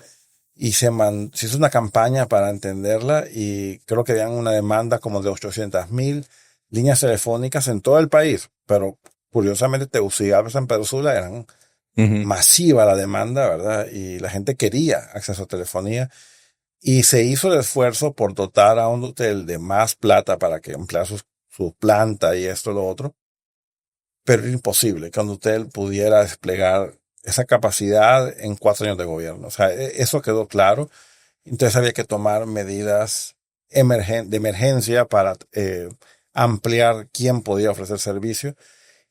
y se hizo una campaña para entenderla, y creo que habían una demanda como de 800,000 líneas telefónicas en todo el país, pero curiosamente Tegucigalpa y San Pedro Sula eran masiva la demanda, ¿verdad? Y la gente quería acceso a telefonía, y se hizo el esfuerzo por dotar a un hotel de más plata para que empleara su planta y esto y lo otro. Pero era imposible que usted pudiera desplegar esa capacidad en 4 años de gobierno. O sea, eso quedó claro. Entonces había que tomar medidas de emergencia para ampliar quién podía ofrecer servicio.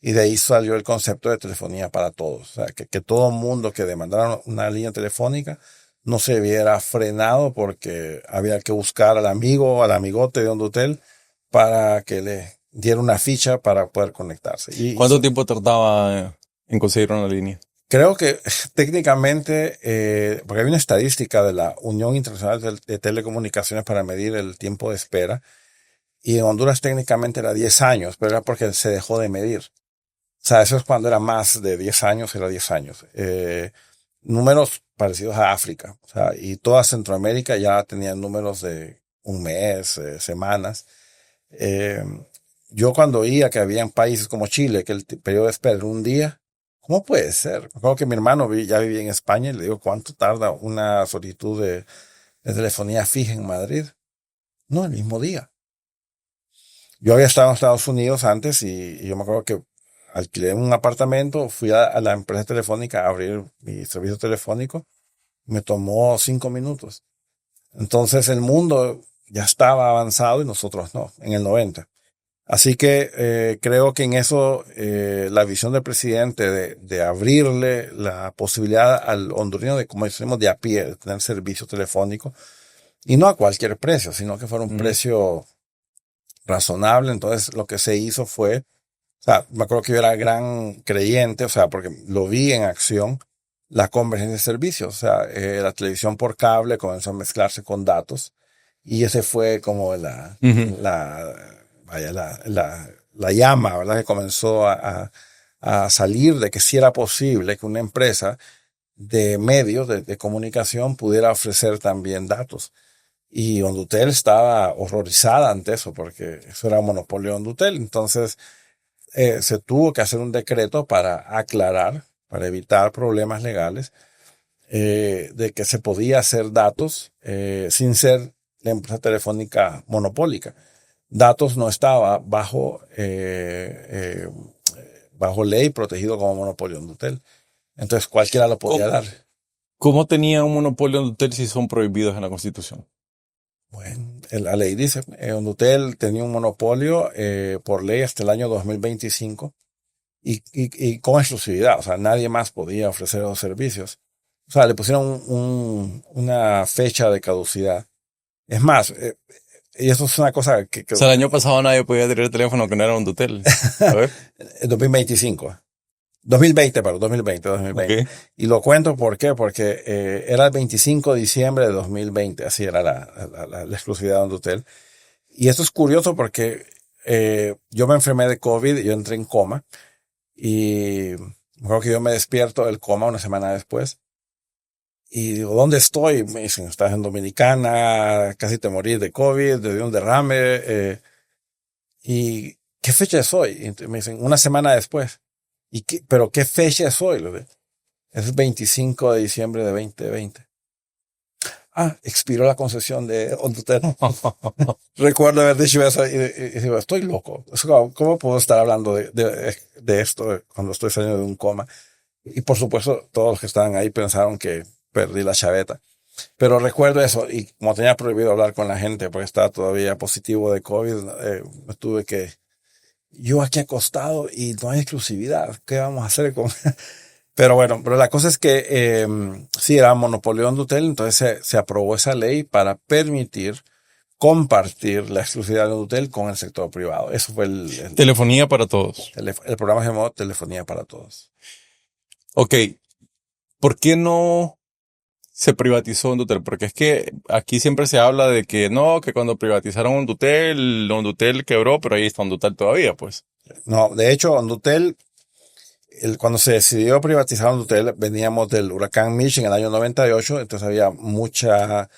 Y de ahí salió el concepto de telefonía para todos. O sea, que todo mundo que demandara una línea telefónica no se viera frenado porque había que buscar al amigo o al amigote de un hotel para que le diera una ficha para poder conectarse. ¿Cuánto tiempo tardaba en conseguir una línea? Creo que técnicamente, porque hay una estadística de la Unión Internacional de Telecomunicaciones para medir el tiempo de espera, y en Honduras técnicamente era 10 años, pero era porque se dejó de medir. O sea, eso es cuando era más de 10 años, era 10 años. Números parecidos a África. O sea, y toda Centroamérica ya tenían números de un mes, semanas. Yo cuando oía que había países como Chile, que el periodo de espera era un día, ¿cómo puede ser? Me acuerdo que mi hermano ya vivía en España, y le digo, ¿cuánto tarda una solicitud de telefonía fija en Madrid? No, el mismo día. Yo había estado en Estados Unidos antes, y yo me acuerdo que alquilé un apartamento, fui a la empresa telefónica a abrir mi servicio telefónico, me tomó 5 minutos. Entonces el mundo ya estaba avanzado y nosotros no, en el 90. Así que creo que en eso la visión del presidente de abrirle la posibilidad al hondureño de, como decimos, de a pie, de tener servicio telefónico, y no a cualquier precio, sino que fuera un precio razonable. Entonces lo que se hizo fue sea, me acuerdo que yo era gran creyente, o sea, porque lo vi en acción, la convergencia de servicios. O sea, la televisión por cable comenzó a mezclarse con datos y ese fue como vaya, la llama, ¿verdad? Que comenzó a salir de que sí era posible que una empresa de medios de comunicación pudiera ofrecer también datos. Y Hondutel estaba horrorizada ante eso, porque eso era un monopolio de Hondutel. Entonces, se tuvo que hacer un decreto para aclarar, para evitar problemas legales, de que se podía hacer datos sin ser la empresa telefónica monopólica. Datos no estaba bajo ley protegido como monopolio en Hondutel. Entonces cualquiera lo podía dar. ¿Cómo tenía un monopolio en Hondutel si son prohibidos en la Constitución? Bueno, la ley dice, Hondutel tenía un monopolio por ley hasta el año 2025 y con exclusividad. O sea, nadie más podía ofrecer los servicios. O sea, le pusieron una fecha de caducidad. Es más, y eso es una cosa que O sea, el año pasado nadie podía tener teléfono que no era Hondutel. A ver. 2025. 2020, perdón, 2020. Okay. Y lo cuento ¿por qué? Porque era el 25 de diciembre de 2020, así era la exclusividad de Hondutel. Y esto es curioso porque yo me enfermé de COVID, yo entré en coma y me acuerdo que yo me despierto del coma una semana después y digo, ¿dónde estoy? Me dicen, estás en Dominicana, casi te morís de COVID, te dio un derrame. ¿Y qué fecha es hoy? Y me dicen, una semana después. ¿Pero qué fecha es hoy? Es el 25 de diciembre de 2020. Ah, expiró la concesión de Hondutel. Recuerdo haber dicho eso y digo, estoy loco. ¿Cómo puedo estar hablando de esto cuando estoy saliendo de un coma? Y por supuesto, todos los que estaban ahí pensaron que perdí la chaveta. Pero recuerdo eso y como tenía prohibido hablar con la gente porque estaba todavía positivo de COVID, tuve que... Yo aquí acostado y no hay exclusividad. ¿Qué vamos a hacer con...? Pero bueno, pero la cosa es que sí era monopolio de Hondutel, entonces se aprobó esa ley para permitir compartir la exclusividad de Hondutel con el sector privado. Eso fue telefonía para todos. El programa se llamó Telefonía para Todos. Ok, ¿por qué no se privatizó Hondutel? Porque es que aquí siempre se habla de que no, que cuando privatizaron Hondutel quebró, pero ahí está Hondutel todavía, pues. No, de hecho, Hondutel, cuando se decidió privatizar Hondutel, veníamos del huracán Mitch en el año 98, entonces había mucha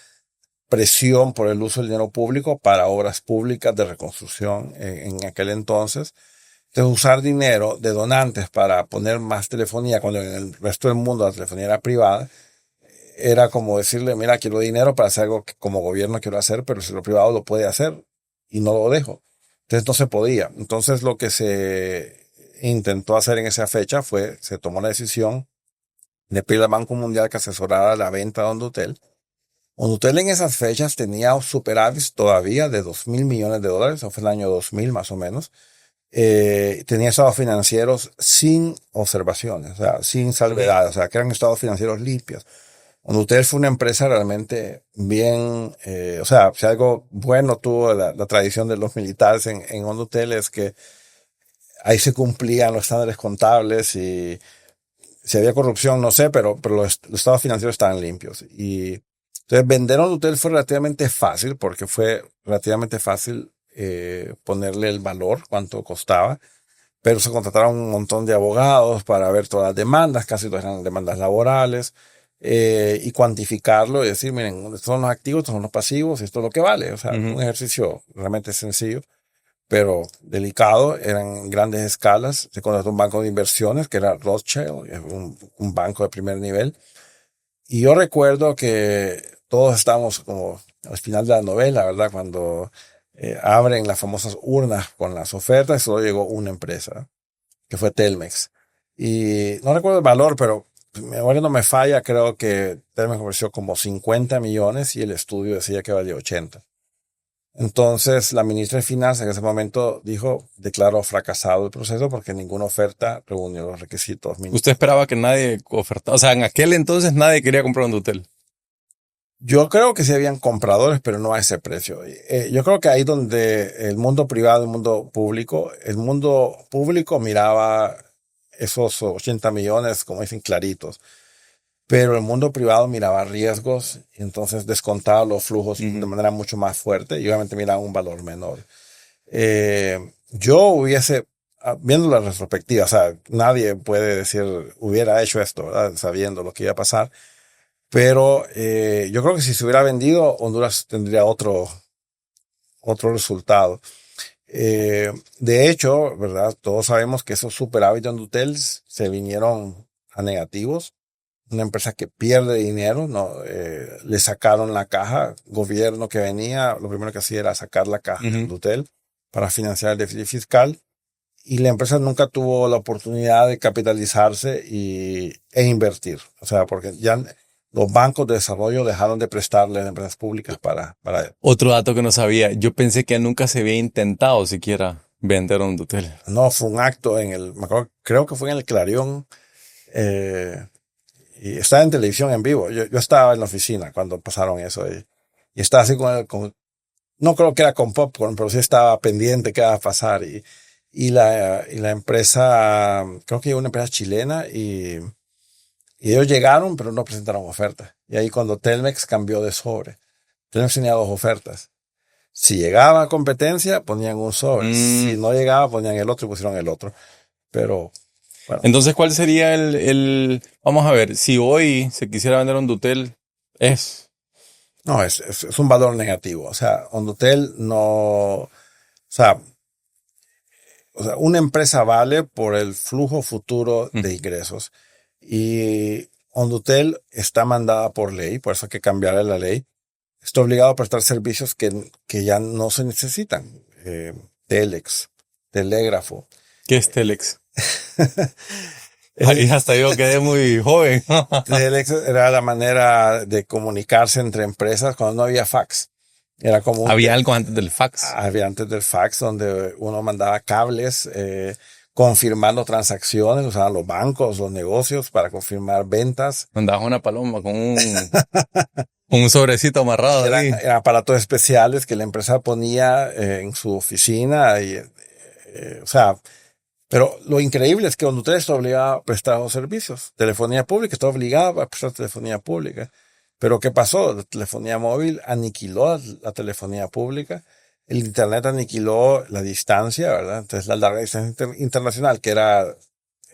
presión por el uso del dinero público para obras públicas de reconstrucción en aquel entonces. Entonces, usar dinero de donantes para poner más telefonía, cuando en el resto del mundo la telefonía era privada, era como decirle, mira, quiero dinero para hacer algo que como gobierno quiero hacer, pero si lo privado lo puede hacer y no lo dejo. Entonces no se podía. Entonces lo que se intentó hacer en esa fecha se tomó la decisión de pedir al Banco Mundial que asesorara la venta de Hondutel. Hondutel en esas fechas tenía superávit todavía de $2,000 millones, eso fue el año 2000 más o menos. Tenía estados financieros sin observaciones, o sea, sin salvedades, o sea, que eran estados financieros limpios. Hondutel fue una empresa realmente bien, o sea, si algo bueno tuvo la tradición de los militares en Hondutel es que ahí se cumplían los estándares contables y si había corrupción, no sé, pero los estados financieros estaban limpios. Y entonces vender Hondutel fue relativamente fácil porque fue relativamente fácil ponerle el valor, cuánto costaba, pero se contrataron un montón de abogados para ver todas las demandas, casi todas eran demandas laborales. Y cuantificarlo y decir, miren, estos son los activos, estos son los pasivos, esto es lo que vale. O sea, un ejercicio realmente sencillo, pero delicado, eran grandes escalas. Se contrató un banco de inversiones que era Rothschild, un banco de primer nivel. Y yo recuerdo que todos estábamos como al final de la novela, ¿verdad? Cuando abren las famosas urnas con las ofertas, solo llegó una empresa, que fue Telmex. Y no recuerdo el valor, pero mi memoria no me falla, creo que Telmex ofreció como 50 millones y el estudio decía que valía 80. Entonces la ministra de Finanzas en ese momento declaró fracasado el proceso porque ninguna oferta reunió los requisitos mínimos. ¿Usted esperaba que nadie ofertara? O sea, en aquel entonces nadie quería comprar Hondutel. Yo creo que sí habían compradores, pero no a ese precio. Yo creo que ahí donde el mundo privado y el mundo público miraba esos 80 millones, como dicen, claritos. Pero el mundo privado miraba riesgos y entonces descontaba los flujos de manera mucho más fuerte y obviamente miraba un valor menor. Yo viendo la retrospectiva, o sea, nadie puede decir hubiera hecho esto, ¿verdad? Sabiendo lo que iba a pasar. Pero yo creo que si se hubiera vendido, Honduras tendría otro resultado. De hecho, ¿verdad? Todos sabemos que esos superávit de Hotels se vinieron a negativos. Una empresa que pierde dinero, ¿no? Le sacaron la caja. Gobierno que venía, lo primero que hacía era sacar la caja del hotel para financiar el déficit fiscal. Y la empresa nunca tuvo la oportunidad de capitalizarse e invertir. O sea, porque ya los bancos de desarrollo dejaron de prestarle a empresas públicas para. Otro dato que no sabía, yo pensé que nunca se había intentado siquiera vender un hotel. No, fue un acto me acuerdo, creo que fue en el Clarion, y estaba en televisión en vivo. Yo estaba en la oficina cuando pasaron eso y estaba así no creo que era con popcorn, pero sí estaba pendiente qué iba a pasar y la empresa, creo que era una empresa chilena y ellos llegaron, pero no presentaron oferta. Y ahí cuando Telmex cambió de sobre. Telmex tenía dos ofertas. Si llegaba a competencia, ponían un sobre. Si no llegaba, ponían el otro y pusieron el otro. Pero, bueno. Entonces, ¿cuál sería vamos a ver, si hoy se quisiera vender un Dutel, No, es un valor negativo. O sea, Hondutel no, o sea, una empresa vale por el flujo futuro de ingresos. Y Hondutel está mandada por ley, por eso hay que cambiarle la ley. Está obligado a prestar servicios que ya no se necesitan. Telex, telégrafo. ¿Qué es Telex? Ahí hasta yo quedé muy joven. Telex era la manera de comunicarse entre empresas cuando no había fax. Era como había algo antes del fax. Había antes del fax donde uno mandaba cables confirmando transacciones, usaban los bancos, los negocios para confirmar ventas. Mandabas una paloma con un sobrecito amarrado. Eran aparatos especiales que la empresa ponía en su oficina o sea, pero lo increíble es que cuando usted está obligado a prestar los servicios, telefonía pública está obligada a prestar telefonía pública. Pero ¿qué pasó? La telefonía móvil aniquiló la telefonía pública. El internet aniquiló la distancia, ¿verdad? Entonces la larga distancia internacional, que era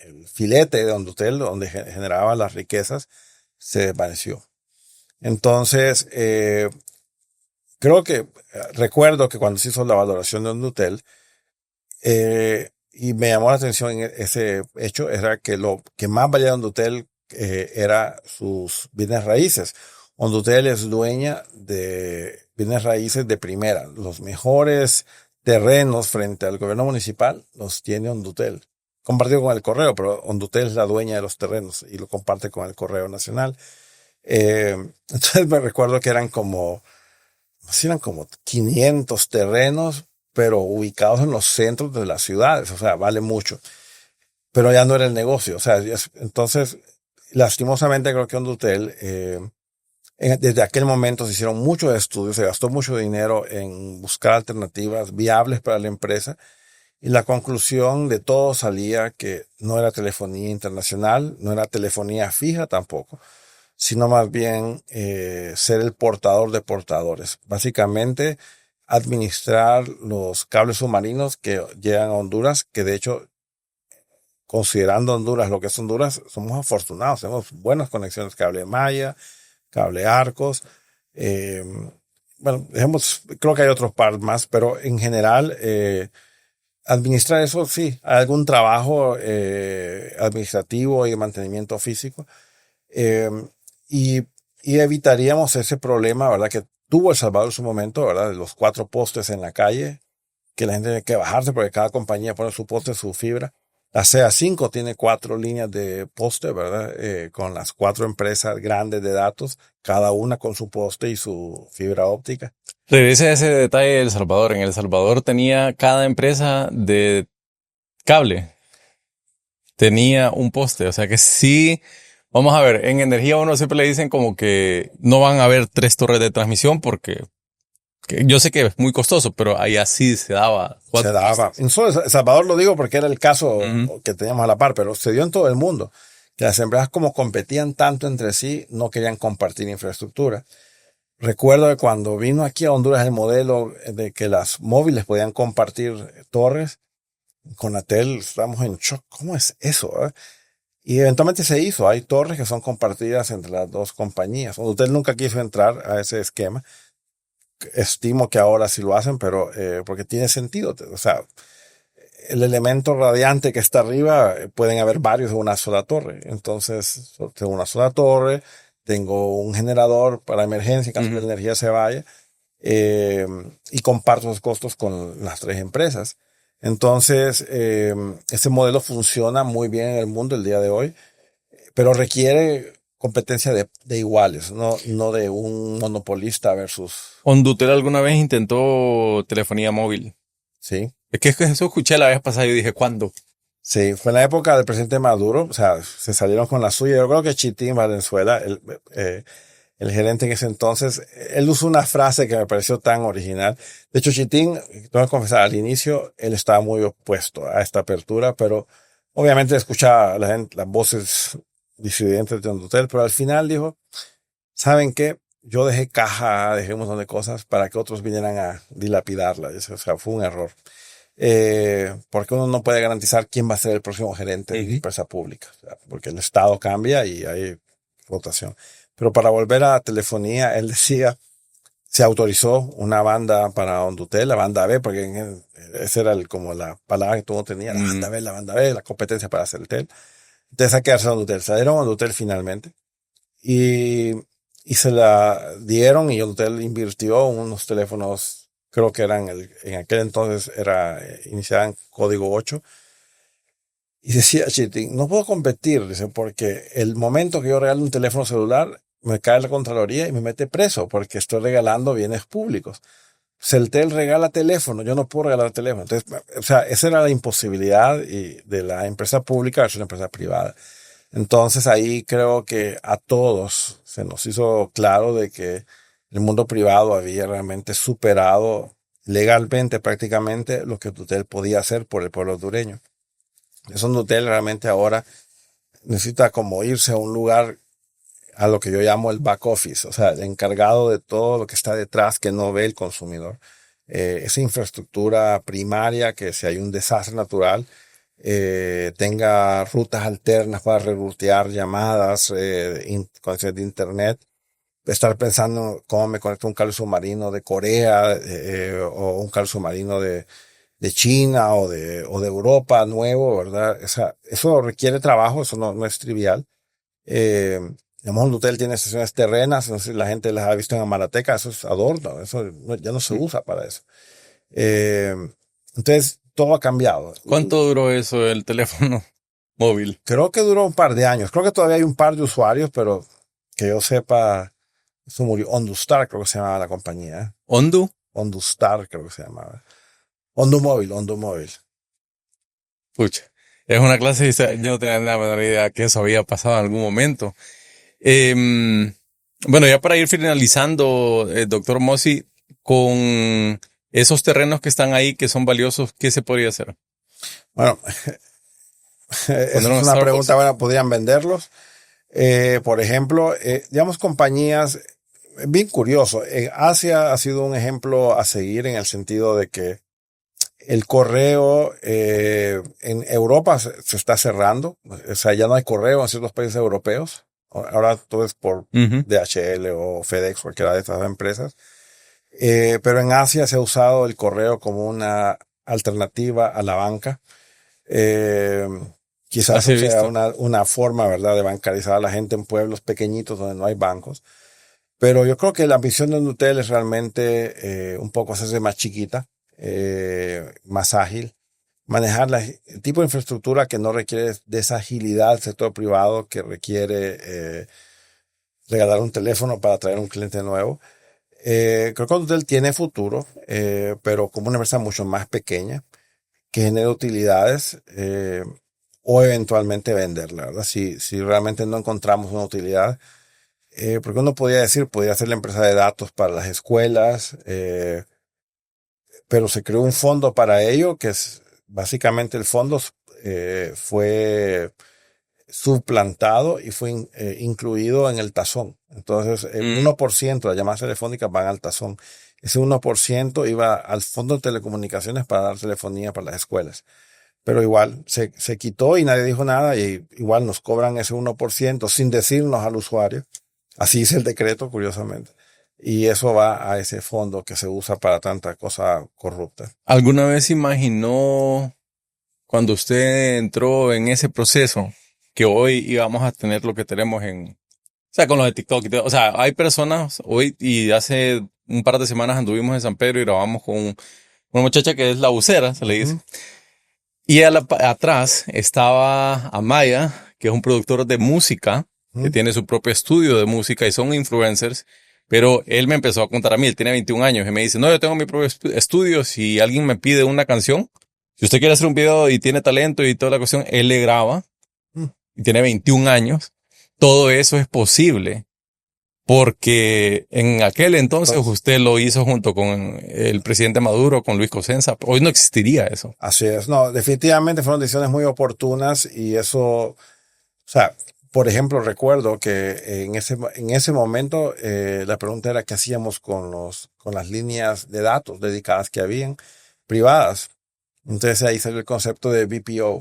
el filete de Hondutel, donde generaba las riquezas, se desvaneció. Entonces, recuerdo que cuando se hizo la valoración de Hondutel, y me llamó la atención ese hecho, era que lo que más valía de Hondutel era sus bienes raíces. Hondutel es dueña de bienes raíces de primera. Los mejores terrenos frente al gobierno municipal los tiene Hondutel. Compartido con el Correo, pero Hondutel es la dueña de los terrenos y lo comparte con el Correo Nacional. Entonces me recuerdo que eran como 500 terrenos, pero ubicados en los centros de las ciudades. O sea, vale mucho. Pero ya no era el negocio. O sea, entonces, lastimosamente creo que Hondutel, desde aquel momento se hicieron muchos estudios, se gastó mucho dinero en buscar alternativas viables para la empresa y la conclusión de todo salía que no era telefonía internacional, no era telefonía fija tampoco, sino más bien ser el portador de portadores. Básicamente administrar los cables submarinos que llegan a Honduras, que de hecho, considerando Honduras lo que es Honduras, somos afortunados, tenemos buenas conexiones, cable Maya, cable Arcos, bueno, creo que hay otros par más, pero en general, administrar eso, sí, hay algún trabajo administrativo y de mantenimiento físico, y evitaríamos ese problema, ¿verdad?, que tuvo El Salvador en su momento, ¿verdad?, de los 4 postes en la calle, que la gente tiene que bajarse porque cada compañía pone su poste, su fibra. La CA5 tiene 4 líneas de poste, ¿verdad? Con las 4 empresas grandes de datos, cada una con su poste y su fibra óptica. Regrese a ese detalle de El Salvador. En El Salvador tenía cada empresa de cable. Tenía un poste. O sea que sí, Vamos a ver, en energía uno siempre le dicen como que no van a haber 3 torres de transmisión porque yo sé que es muy costoso, pero ahí así se daba. Se daba. En Salvador lo digo porque era el caso que teníamos a la par, pero se dio en todo el mundo. Que las empresas como competían tanto entre sí, no querían compartir infraestructura. Recuerdo que cuando vino aquí a Honduras el modelo de que las móviles podían compartir torres, con Atel estábamos en shock. ¿Cómo es eso? Y eventualmente se hizo. Hay torres que son compartidas entre las dos compañías. Hotel nunca quiso entrar a ese esquema. Estimo que ahora sí lo hacen, pero porque tiene sentido. O sea, el elemento radiante que está arriba, pueden haber varios de una sola torre. Entonces, tengo una sola torre, tengo un generador para emergencia en caso de que la energía se vaya, y comparto los costos con las 3 empresas. Entonces, ese modelo funciona muy bien en el mundo el día de hoy, pero requiere competencia de iguales, no de un monopolista versus... ¿Hondutel alguna vez intentó telefonía móvil? Sí. Es que eso escuché la vez pasada y dije, ¿cuándo? Sí, fue en la época del presidente Maduro, o sea, se salieron con la suya. Yo creo que Chitín Valenzuela, el gerente en ese entonces, él usó una frase que me pareció tan original. De hecho, Chitín, tengo que confesar, al inicio él estaba muy opuesto a esta apertura, pero obviamente escuchaba las voces disidentes de Hondutel, pero al final dijo, ¿saben qué? Yo dejé caja, dejé un montón de cosas para que otros vinieran a dilapidarla. O sea, fue un error. Porque uno no puede garantizar quién va a ser el próximo gerente de empresa pública, o sea, porque el Estado cambia y hay rotación. Pero para volver a telefonía, él decía, se autorizó una banda para Hondutel, la banda B, porque esa era como la palabra que todo tenía, la banda B, la competencia para Celtel. Entonces hay que darse a Hondutel. Salieron a Hondutel finalmente y se la dieron y Hondutel invirtió unos teléfonos, creo que eran, en aquel entonces iniciaban código 8. Y decía Chiting, no puedo competir, dice, porque el momento que yo regalo un teléfono celular, me cae la Contraloría y me mete preso, porque estoy regalando bienes públicos. Celtel regala teléfono, yo no puedo regalar teléfono. Entonces, o sea, esa era la imposibilidad de la empresa pública versus una empresa privada. Entonces ahí creo que a todos se nos hizo claro de que el mundo privado había realmente superado legalmente prácticamente lo que Tutel podía hacer por el pueblo hondureño. Eso Tutel realmente ahora necesita como irse a un lugar a lo que yo llamo el back office, o sea, el encargado de todo lo que está detrás que no ve el consumidor. Esa infraestructura primaria que si hay un desastre natural, tenga rutas alternas para rerutear llamadas, conexiones de internet, estar pensando cómo me conecto a un cable submarino de Corea o un cable submarino de China o de Europa nuevo, ¿verdad? O sea, eso requiere trabajo, eso no es trivial. Digamos, un hotel tiene estaciones terrenas, no sé si la gente las ha visto en Amarateca, eso es adorno, eso ya no se usa para eso. Entonces, todo ha cambiado. ¿Cuánto duró eso el teléfono móvil? Creo que duró un par de años. Creo que todavía hay un par de usuarios, pero que yo sepa, eso murió. Ondustar creo que se llamaba la compañía. ¿Hondu? Ondustar creo que se llamaba. Hondu Móvil. Pucha, es una clase y yo no tenía la menor idea que eso había pasado en algún momento. Bueno, ya para ir finalizando, doctor Mossi, con esos terrenos que están ahí, que son valiosos, ¿qué se podría hacer? Bueno, esa es una pregunta buena. ¿Podrían venderlos? Por ejemplo, digamos compañías, bien curioso. En Asia ha sido un ejemplo a seguir en el sentido de que el correo en Europa se está cerrando. O sea, ya no hay correo en ciertos países europeos. Ahora todo es por DHL o FedEx, cualquiera de estas empresas. Pero en Asia se ha usado el correo como una alternativa a la banca. Quizás sea una forma, ¿verdad?, de bancarizar a la gente en pueblos pequeñitos donde no hay bancos. Pero yo creo que la ambición de Nutel es realmente un poco hacerse más chiquita, más ágil, manejar el tipo de infraestructura que no requiere de esa agilidad del sector privado que requiere regalar un teléfono para traer un cliente nuevo. Creo que Nutel tiene futuro, pero como una empresa mucho más pequeña que genera utilidades. o eventualmente venderla, ¿verdad? Si realmente no encontramos una utilidad. Porque uno podría ser la empresa de datos para las escuelas, pero se creó un fondo para ello, que es básicamente el fondo fue suplantado y fue incluido en el tazón. Entonces, el 1% de las llamadas telefónicas van al tazón. Ese 1% iba al fondo de telecomunicaciones para dar telefonía para las escuelas. Pero igual se quitó y nadie dijo nada, y igual nos cobran ese 1% sin decirnos al usuario. Así dice el decreto, curiosamente. Y eso va a ese fondo que se usa para tanta cosa corrupta. ¿Alguna vez imaginó cuando usted entró en ese proceso que hoy íbamos a tener lo que tenemos o sea, con lo de TikTok y todo? O sea, hay personas hoy, y hace un par de semanas anduvimos en San Pedro y grabamos con una muchacha que es la vocera, se le dice. Y atrás estaba Amaya, que es un productor de música, que tiene su propio estudio de música y son influencers. Pero él me empezó a contar a mí, él tiene 21 años y me dice, no, yo tengo mi propio estudio. Si alguien me pide una canción, si usted quiere hacer un video y tiene talento y toda la cuestión, él le graba y tiene 21 años. Todo eso es posible porque en aquel entonces usted lo hizo junto con el presidente Maduro, con Luis Cosenza. Hoy no existiría eso. Así es. No, definitivamente fueron decisiones muy oportunas y eso, o sea, por ejemplo, recuerdo que en ese momento la pregunta era qué hacíamos con las líneas de datos dedicadas que habían, privadas. Entonces ahí salió el concepto de BPO,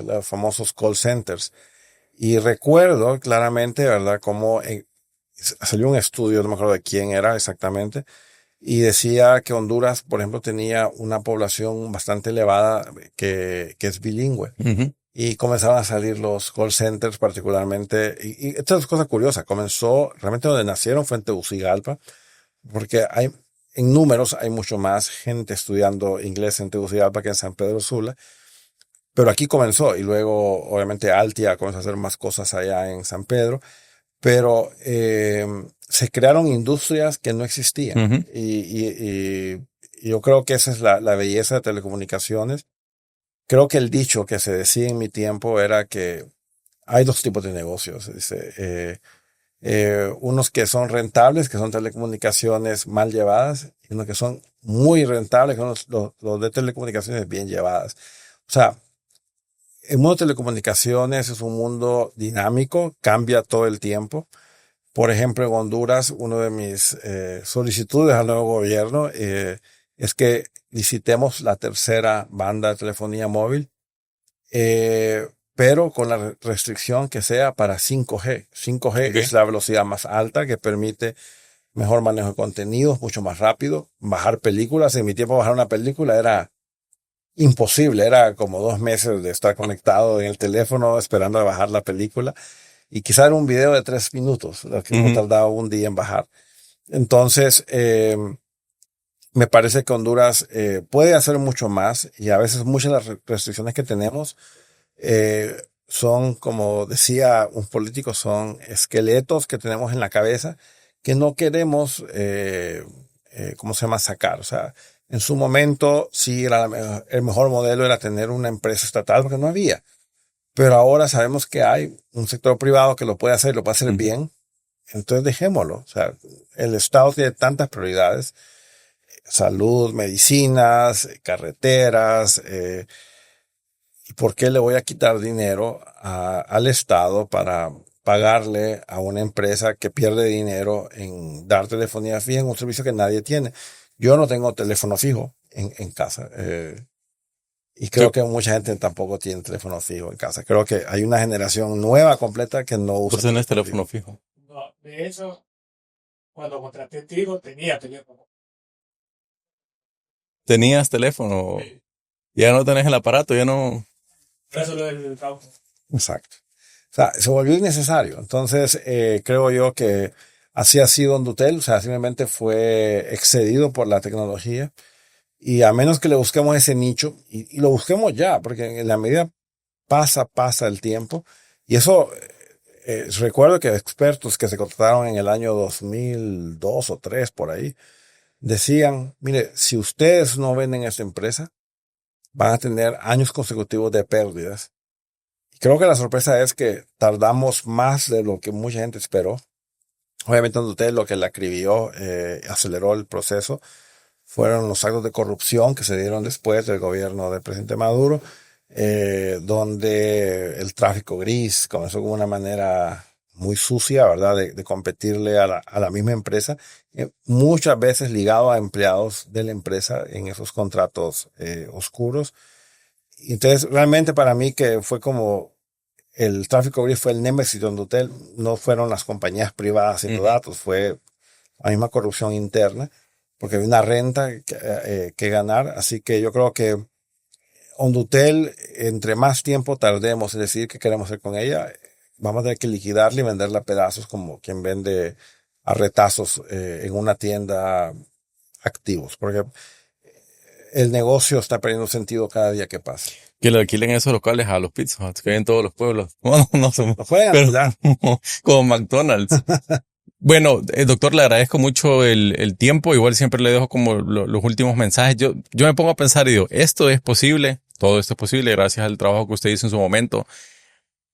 los famosos call centers. Y recuerdo claramente, ¿verdad?, cómo salió un estudio, no me acuerdo de quién era exactamente, y decía que Honduras, por ejemplo, tenía una población bastante elevada que es bilingüe. Y comenzaron a salir los call centers particularmente. Y esta es cosa curiosa. Comenzó realmente donde nacieron, fue en Tegucigalpa, porque en números hay mucho más gente estudiando inglés en Tegucigalpa que en San Pedro Sula. Pero aquí comenzó y luego obviamente Altia comenzó a hacer más cosas allá en San Pedro. Pero se crearon industrias que no existían. Y yo creo que esa es la belleza de telecomunicaciones. Creo que el dicho que se decía en mi tiempo era que hay dos tipos de negocios. Dice, unos que son rentables, que son telecomunicaciones mal llevadas, y unos que son muy rentables, que son los de telecomunicaciones bien llevadas. O sea, el mundo de telecomunicaciones es un mundo dinámico, cambia todo el tiempo. Por ejemplo, en Honduras, una de mis solicitudes al nuevo gobierno es que licitemos la tercera banda de telefonía móvil, pero con la restricción que sea para 5G. 5G es la velocidad más alta que permite mejor manejo de contenidos, mucho más rápido, bajar películas. En mi tiempo bajar una película era imposible, era como 2 meses de estar conectado en el teléfono esperando a bajar la película. Y quizá era un video de 3 minutos, lo que me tardaba un día en bajar. Entonces, me parece que Honduras puede hacer mucho más, y a veces muchas de las restricciones que tenemos son, como decía un político, son esqueletos que tenemos en la cabeza que no queremos, ¿cómo se llama?, sacar. O sea, en su momento sí el mejor modelo era tener una empresa estatal porque no había. Pero ahora sabemos que hay un sector privado que lo puede hacer bien. Entonces dejémoslo. O sea, el Estado tiene tantas prioridades: salud, medicinas, carreteras. ¿Y por qué le voy a quitar dinero al Estado para pagarle a una empresa que pierde dinero en dar telefonía fija en un servicio que nadie tiene? Yo no tengo teléfono fijo en casa. Y creo que mucha gente tampoco tiene teléfono fijo en casa. Creo que hay una generación nueva completa que no usa. ¿Tú tienes teléfono fijo? No, de hecho, cuando contraté Tigo tenía teléfono. ¿Tenías teléfono? Sí. Ya no tenés el aparato, ya no. Eso lo del trabajo. Exacto. O sea, se volvió innecesario. Entonces, creo yo que así ha sido Hondutel. O sea, simplemente fue excedido por la tecnología. Y a menos que le busquemos ese nicho, y lo busquemos ya, porque en la medida pasa el tiempo. Y eso, recuerdo que expertos que se contrataron en el año 2002 o 2003, por ahí, decían, mire, si ustedes no venden esta empresa, van a tener años consecutivos de pérdidas. Creo que la sorpresa es que tardamos más de lo que mucha gente esperó. Obviamente, usted lo que la acribilló, aceleró el proceso, fueron los actos de corrupción que se dieron después del gobierno del presidente Maduro, donde el tráfico gris comenzó como una manera muy sucia, ¿verdad?, de competirle a la misma empresa, muchas veces ligado a empleados de la empresa en esos contratos oscuros. Entonces, realmente para mí que fue como el tráfico gris fue el némesis de Hondutel, no fueron las compañías privadas haciendo datos, fue la misma corrupción interna, porque había una renta que ganar. Así que yo creo que Hondutel, entre más tiempo tardemos en decidir qué queremos hacer con ella, vamos a tener que liquidarla y venderla a pedazos como quien vende a retazos en una tienda activos, porque el negocio está perdiendo sentido cada día que pasa. Que le alquilen esos locales a los Pizza Hut que hay en todos los pueblos. Bueno, no somos, Lo pueden alquilar. como McDonald's. Bueno, doctor, le agradezco mucho el tiempo. Igual siempre le dejo como los últimos mensajes. Yo me pongo a pensar y digo, esto es posible, todo esto es posible gracias al trabajo que usted hizo en su momento.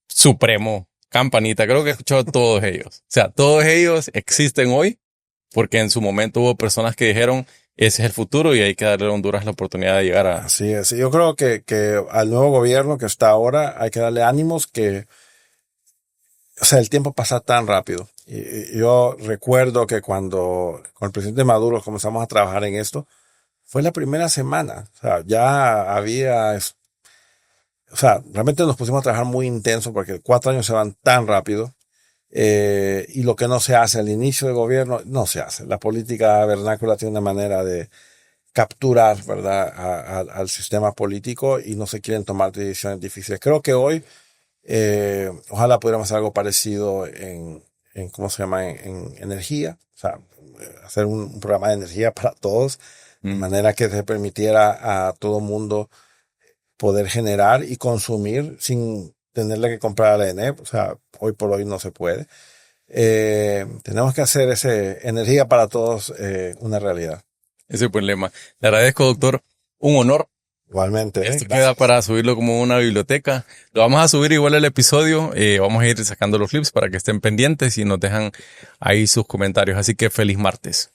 Supremo, Campanita, creo que he escuchado a todos ellos. O sea, todos ellos existen hoy porque en su momento hubo personas que dijeron, ese es el futuro y hay que darle a Honduras la oportunidad de llegar a... Así es. Yo creo que al nuevo gobierno que está ahora hay que darle ánimos o sea, el tiempo pasa tan rápido. Y yo recuerdo que cuando con el presidente Maduro comenzamos a trabajar en esto, fue la primera semana. O sea, ya había... O sea, realmente nos pusimos a trabajar muy intenso porque 4 años se van tan rápido. Y lo que no se hace al inicio del gobierno, no se hace. La política vernácula tiene una manera de capturar, ¿verdad?, al sistema político y no se quieren tomar decisiones difíciles. Creo que hoy, ojalá pudiéramos hacer algo parecido en ¿cómo se llama?, en energía. O sea, hacer un programa de energía para todos, de manera que se permitiera a todo mundo poder generar y consumir sin tenerle que comprar a la ENEP. O sea, hoy por hoy no se puede. Tenemos que hacer energía para todos una realidad. Ese es el problema. Le agradezco, doctor. Un honor. Igualmente. Esto queda para subirlo como una biblioteca. Lo vamos a subir igual el episodio. Vamos a ir sacando los clips para que estén pendientes y nos dejan ahí sus comentarios. Así que feliz martes.